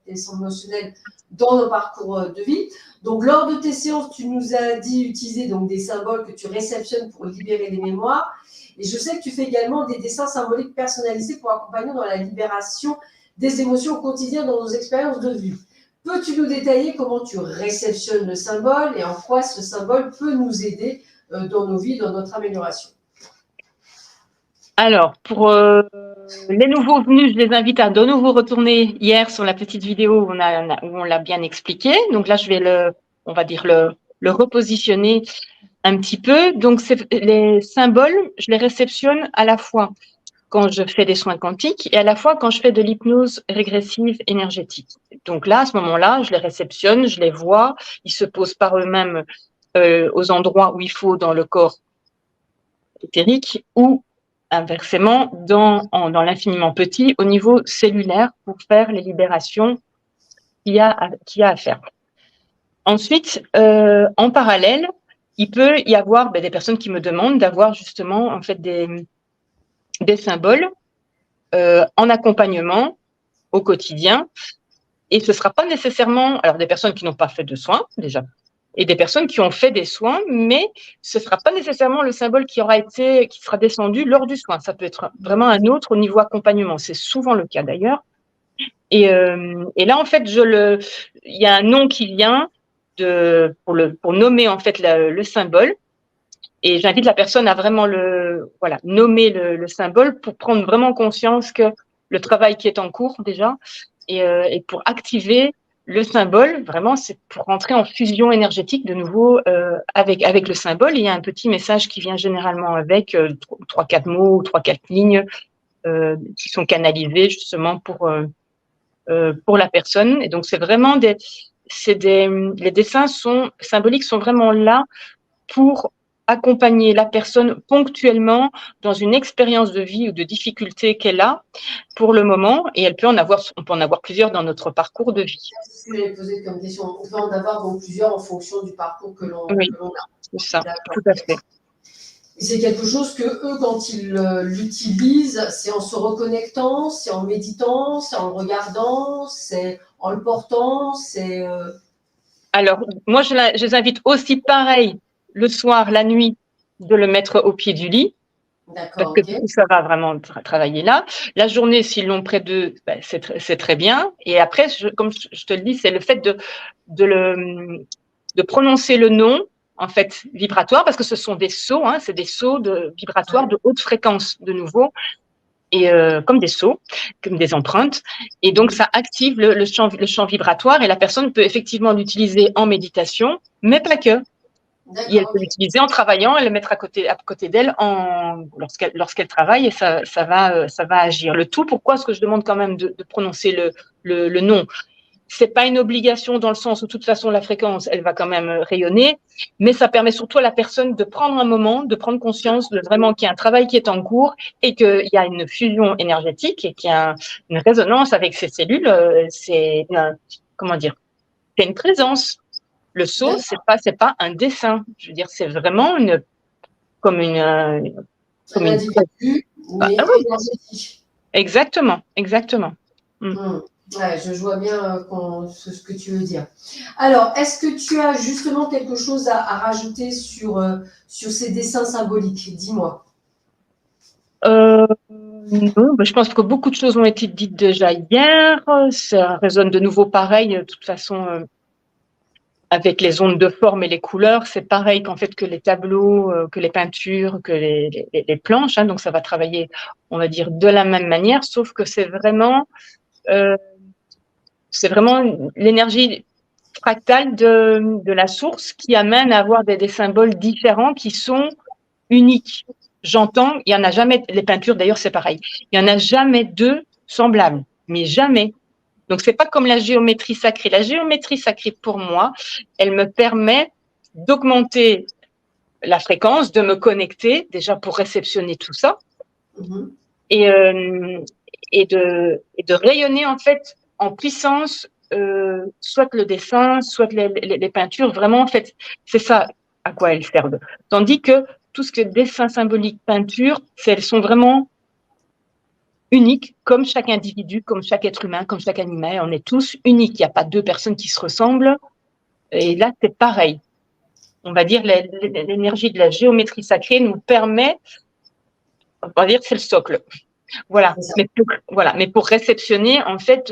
émotionnelles dans nos parcours de vie. Donc, lors de tes séances, tu nous as dit utiliser donc des symboles que tu réceptionnes pour libérer les mémoires. Et je sais que tu fais également des dessins symboliques personnalisés pour accompagner dans la libération des émotions au quotidien dans nos expériences de vie. Peux-tu nous détailler comment tu réceptionnes le symbole et en quoi ce symbole peut nous aider dans nos vies, dans notre amélioration? Alors, pour les nouveaux venus, je les invite à de nouveau retourner hier sur la petite vidéo où on l'a bien expliqué. Donc là, je vais on va dire le repositionner un petit peu. Donc, les symboles, je les réceptionne à la fois quand je fais des soins quantiques et à la fois quand je fais de l'hypnose régressive énergétique. Donc là, à ce moment-là, je les réceptionne, je les vois, ils se posent par eux-mêmes aux endroits où il faut dans le corps éthérique ou inversement dans l'infiniment petit au niveau cellulaire pour faire les libérations qu'il y a à faire. Ensuite, en parallèle, il peut y avoir des personnes qui me demandent d'avoir justement en fait des symboles en accompagnement au quotidien. Et ce ne sera pas nécessairement, alors des personnes qui n'ont pas fait de soins déjà, et des personnes qui ont fait des soins, mais ce ne sera pas nécessairement le symbole qui sera descendu lors du soin. Ça peut être vraiment un autre au niveau accompagnement. C'est souvent le cas d'ailleurs. Et là, en fait, il y a un nom qui vient pour nommer en fait le symbole. Et j'invite la personne à vraiment nommer le symbole pour prendre vraiment conscience que le travail qui est en cours déjà et pour activer le symbole, vraiment, c'est pour rentrer en fusion énergétique de nouveau avec le symbole. Il y a un petit message qui vient généralement avec 3-4 mots, 3-4 lignes qui sont canalisés justement pour la personne. Et donc, c'est vraiment les dessins symboliques sont vraiment là pour accompagner la personne ponctuellement dans une expérience de vie ou de difficulté qu'elle a pour le moment, et on peut en avoir plusieurs dans notre parcours de vie. C'est ce que j'avais posé comme question. On peut en avoir donc plusieurs en fonction du parcours que l'on a. C'est ça, tout à fait. Et c'est quelque chose que eux, quand ils l'utilisent, c'est en se reconnectant, c'est en méditant, c'est en le regardant, c'est en le portant, c'est… Alors, moi, je les invite aussi pareil, le soir, la nuit, de le mettre au pied du lit. D'accord, parce que tout ça va vraiment travailler là. La journée, s'ils l'ont près d'eux, c'est très bien. Et après, comme je te le dis, c'est le fait de prononcer le nom, en fait, vibratoire, parce que ce sont des sauts, c'est des sauts vibratoires de haute fréquence, de nouveau, et comme des sauts, comme des empreintes. Et donc, ça active le champ vibratoire, et la personne peut effectivement l'utiliser en méditation, mais pas que. Et elle peut l'utiliser en travaillant et le mettre à côté d'elle lorsqu'elle travaille, et ça va agir. Le tout, pourquoi est-ce que je demande quand même de prononcer le nom? C'est pas une obligation dans le sens où de toute façon la fréquence, elle va quand même rayonner, mais ça permet surtout à la personne de prendre un moment, de prendre conscience de vraiment qu'il y a un travail qui est en cours et qu'il y a une fusion énergétique et qu'il y a une résonance avec ces cellules. Comment dire? C'est une présence. Le saut, c'est pas un dessin. Je veux dire, c'est vraiment comme une individu, mais énergétique. Exactement. Ouais, je vois bien ce que tu veux dire. Alors, est-ce que tu as justement quelque chose à rajouter sur ces dessins symboliques? Dis-moi. Non, je pense que beaucoup de choses ont été dites déjà hier. Ça résonne de nouveau pareil. De toute façon, avec les ondes de forme et les couleurs, c'est pareil qu'en fait que les tableaux, que les peintures, que les planches. Donc, ça va travailler, on va dire, de la même manière, sauf que c'est vraiment l'énergie fractale de la source qui amène à avoir des symboles différents qui sont uniques. J'entends, il y en a jamais, les peintures d'ailleurs c'est pareil, il y en a jamais deux semblables, mais jamais. Donc, c'est pas comme la géométrie sacrée. La géométrie sacrée, pour moi, elle me permet d'augmenter la fréquence, de me connecter, déjà pour réceptionner tout ça, et, et de rayonner, en fait, en puissance, soit le dessin, soit les peintures. Vraiment, en fait, c'est ça à quoi elles servent. Tandis que tout ce que dessin symbolique, peinture, elles sont vraiment uniques, comme chaque individu, comme chaque être humain, comme chaque animal. On est tous uniques. Il n'y a pas deux personnes qui se ressemblent. Et là, c'est pareil. On va dire l'énergie de la géométrie sacrée nous permet, on va dire, c'est le socle. Voilà. Mais pour réceptionner, en fait,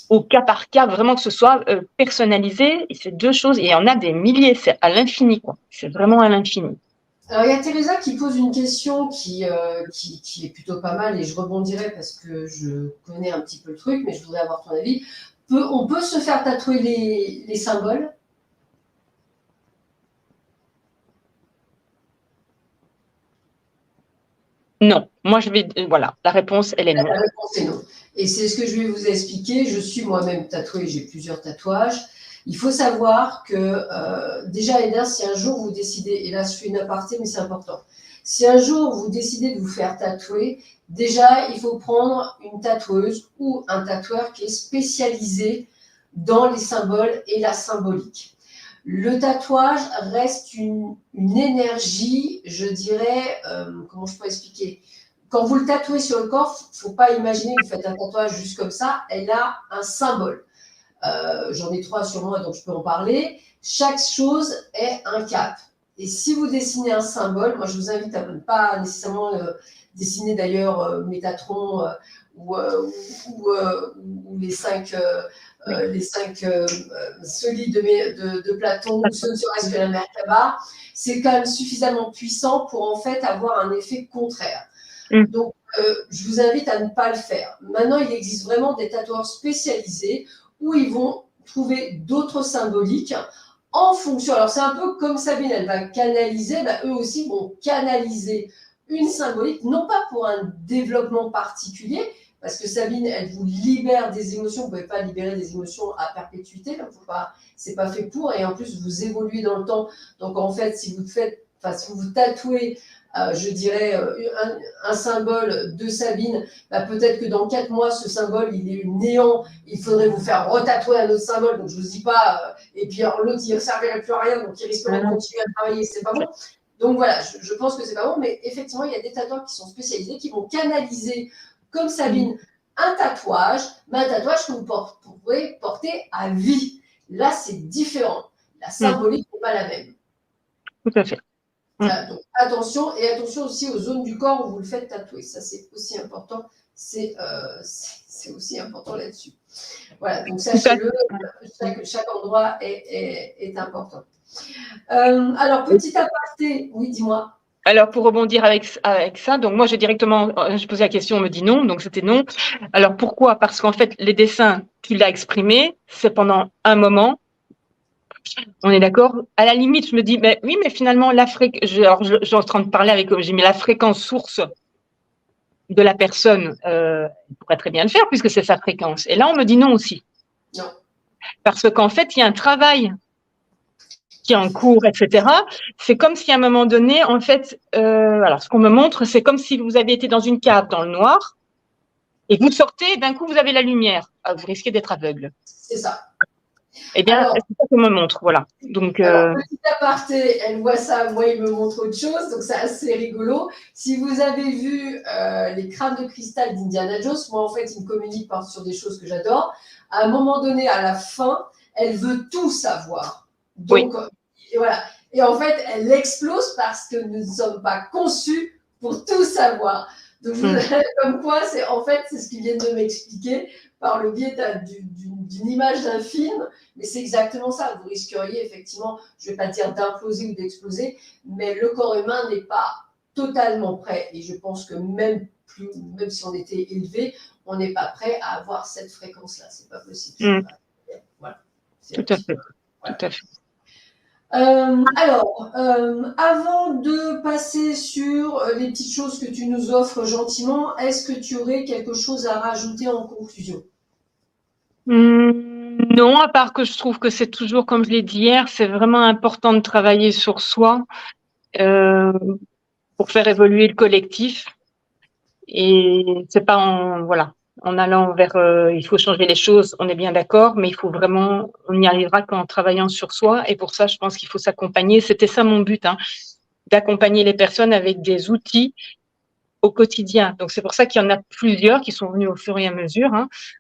au cas par cas, vraiment que ce soit personnalisé, c'est deux choses. Et il y en a des milliers, c'est à l'infini, quoi. C'est vraiment à l'infini. Alors, il y a Teresa qui pose une question qui est plutôt pas mal et je rebondirai parce que je connais un petit peu le truc, mais je voudrais avoir ton avis. On peut se faire tatouer les symboles? Non. Moi, voilà, la réponse, elle est non. La réponse est non. Et c'est ce que je vais vous expliquer. Je suis moi-même tatouée, j'ai plusieurs tatouages. Il faut savoir que, déjà, Eda, si un jour vous décidez, et là je fais une aparté, mais c'est important, si un jour vous décidez de vous faire tatouer, déjà, il faut prendre une tatoueuse ou un tatoueur qui est spécialisé dans les symboles et la symbolique. Le tatouage reste une énergie, je dirais, comment je peux expliquer? Quand vous le tatouez sur le corps, il ne faut pas imaginer que vous faites un tatouage juste comme ça, elle a un symbole. J'en ai 3 sur moi, donc je peux en parler. Chaque chose est un cap. Et si vous dessinez un symbole, moi je vous invite à ne pas nécessairement dessiner d'ailleurs Métatron ou les 5 solides de Platon ou ce ne serait-ce que la Merkaba. C'est quand même suffisamment puissant pour en fait avoir un effet contraire. Donc, je vous invite à ne pas le faire. Maintenant, il existe vraiment des tatoueurs spécialisés où ils vont trouver d'autres symboliques en fonction. Alors, c'est un peu comme Sabine, elle va canaliser, eux aussi vont canaliser une symbolique, non pas pour un développement particulier, parce que Sabine, elle vous libère des émotions. Vous ne pouvez pas libérer des émotions à perpétuité, c'est pas fait pour, et en plus, vous évoluez dans le temps. Donc, en fait, si vous tatouez je dirais, un symbole de Sabine, peut-être que dans 4 mois, ce symbole, il est néant, il faudrait vous faire retatouer un autre symbole, donc je ne vous dis pas, et puis l'autre, il ne servirait plus à rien, donc il risquerait de continuer à travailler, c'est pas bon. Donc voilà, je pense que c'est pas bon, mais effectivement, il y a des tatoueurs qui sont spécialisés, qui vont canaliser, comme Sabine, un tatouage, mais un tatouage que vous pourrez porter à vie. Là, c'est différent. La symbolique n'est pas la même. Tout à fait. Voilà, donc attention, et attention aussi aux zones du corps où vous le faites tatouer. Ça, c'est aussi important. C'est aussi important là-dessus. Voilà, donc sachez-le, chaque endroit est important. Alors, petit aparté, oui, dis-moi. Alors, pour rebondir avec ça, donc moi, je posais la question, on me dit non, donc c'était non. Alors, pourquoi? Parce qu'en fait, les dessins qu'il a exprimés, c'est pendant un moment. On est d'accord? À la limite, je me dis, mais oui, mais finalement, je suis en train de parler avec eux, j'ai mis la fréquence source de la personne, elle pourrait très bien le faire puisque c'est sa fréquence. Et là, on me dit non aussi. Non. Parce qu'en fait, il y a un travail qui est en cours, etc. C'est comme si à un moment donné, en fait, alors ce qu'on me montre, c'est comme si vous aviez été dans une cave dans le noir et vous sortez, d'un coup, vous avez la lumière. Vous risquez d'être aveugle. C'est ça. Eh bien, c'est ça qu'on me montre, voilà. Donc, petit aparté, elle voit ça, moi il me montre autre chose, donc c'est assez rigolo. Si vous avez vu les crânes de cristal d'Indiana Jones, moi en fait il me communique sur des choses que j'adore. À un moment donné, à la fin, elle veut tout savoir. Donc voilà. Et en fait, elle explose parce que nous ne sommes pas conçus pour tout savoir. Donc, comme quoi, c'est ce qu'ils viennent de m'expliquer par le biais d'une image d'un film, mais c'est exactement ça. Vous risqueriez effectivement, je ne vais pas dire d'imploser ou d'exploser, mais le corps humain n'est pas totalement prêt. Et je pense que même si on était élevé, on n'est pas prêt à avoir cette fréquence-là. C'est pas possible. Voilà. Tout à fait. Voilà. Tout à fait. Avant de passer sur les petites choses que tu nous offres gentiment, est-ce que tu aurais quelque chose à rajouter en conclusion? Non, à part que je trouve que c'est toujours, comme je l'ai dit hier, c'est vraiment important de travailler sur soi euh, pour faire évoluer le collectif. Et c'est pas en allant vers, il faut changer les choses, on est bien d'accord, mais il faut vraiment, on n'y arrivera qu'en travaillant sur soi. Et pour ça, je pense qu'il faut s'accompagner. C'était ça mon but, hein, d'accompagner les personnes avec des outils au quotidien. Donc c'est pour ça qu'il y en a plusieurs qui sont venus au fur et à mesure,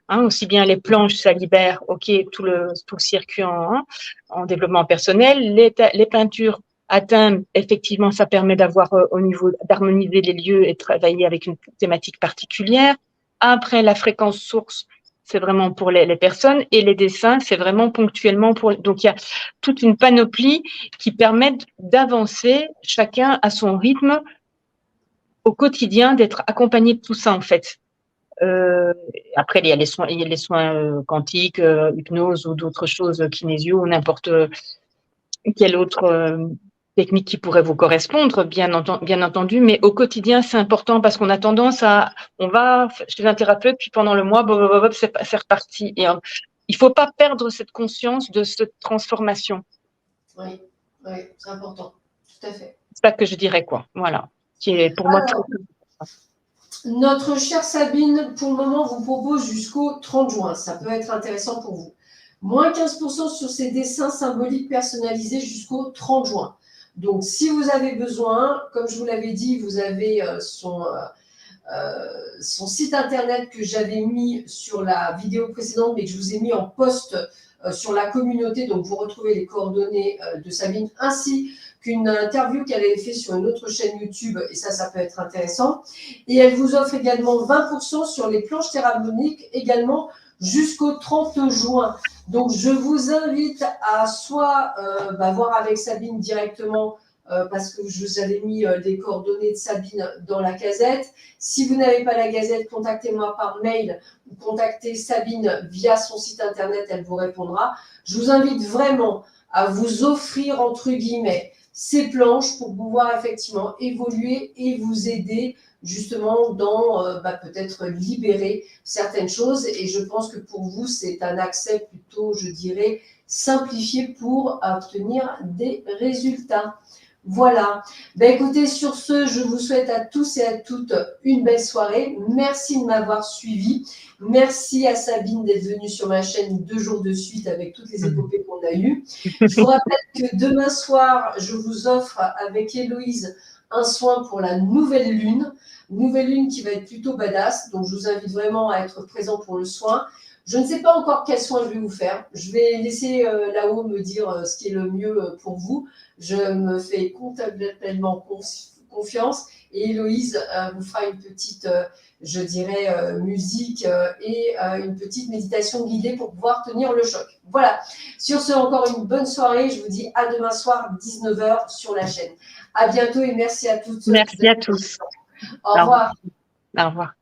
aussi bien les planches, ça libère, ok, tout le circuit en développement personnel, les peintures atteindre, effectivement, ça permet d'avoir au niveau d'harmoniser les lieux et travailler avec une thématique particulière. Après, la fréquence source, c'est vraiment pour les personnes, et les dessins, c'est vraiment ponctuellement pour. Donc il y a toute une panoplie qui permettent d'avancer chacun à son rythme au quotidien, d'être accompagné de tout ça en fait. Après, il y a les soins quantiques, hypnose ou d'autres choses, kinésio ou n'importe quelle autre technique qui pourrait vous correspondre, bien entendu. Mais au quotidien, c'est important parce qu'on a tendance à, on va chez un thérapeute, puis pendant le mois, c'est reparti. Et il faut pas perdre cette conscience de cette transformation. Oui, oui, c'est important, tout à fait. C'est ça que je dirais, quoi. Voilà. Qui est pour moi très. Notre chère Sabine, pour le moment, vous propose jusqu'au 30 juin. Ça peut être intéressant pour vous. Moins 15% sur ces dessins symboliques personnalisés jusqu'au 30 juin. Donc, si vous avez besoin, comme je vous l'avais dit, vous avez son site internet que j'avais mis sur la vidéo précédente, mais que je vous ai mis en post sur la communauté. Donc, vous retrouvez les coordonnées de Sabine, ainsi qu'une interview qu'elle avait fait sur une autre chaîne YouTube, et ça peut être intéressant. Et elle vous offre également 20% sur les planches théraponiques, également jusqu'au 30 juin. Donc, je vous invite à soit voir avec Sabine directement, parce que je vous avais mis les coordonnées de Sabine dans la casette. Si vous n'avez pas la gazette, contactez-moi par mail ou contactez Sabine via son site internet, elle vous répondra. Je vous invite vraiment à vous offrir, entre guillemets, ces planches pour pouvoir effectivement évoluer et vous aider justement dans peut-être libérer certaines choses. Et je pense que pour vous, c'est un accès plutôt, je dirais, simplifié pour obtenir des résultats. Voilà. Écoutez, sur ce, je vous souhaite à tous et à toutes une belle soirée. Merci de m'avoir suivi. Merci à Sabine d'être venue sur ma chaîne 2 jours de suite avec toutes les épopées qu'on a eues. Je vous rappelle que demain soir, je vous offre avec Héloïse un soin pour la nouvelle lune. Nouvelle lune qui va être plutôt badass. Donc, je vous invite vraiment à être présent pour le soin. Je ne sais pas encore quel soin je vais vous faire. Je vais laisser là-haut me dire ce qui est le mieux pour vous. Je me fais complètement confiance et Héloïse vous fera une petite, je dirais, musique et une petite méditation guidée pour pouvoir tenir le choc. Voilà. Sur ce, encore une bonne soirée. Je vous dis à demain soir, 19h sur la chaîne. À bientôt et merci à toutes. Merci à tous. Au revoir. Au revoir.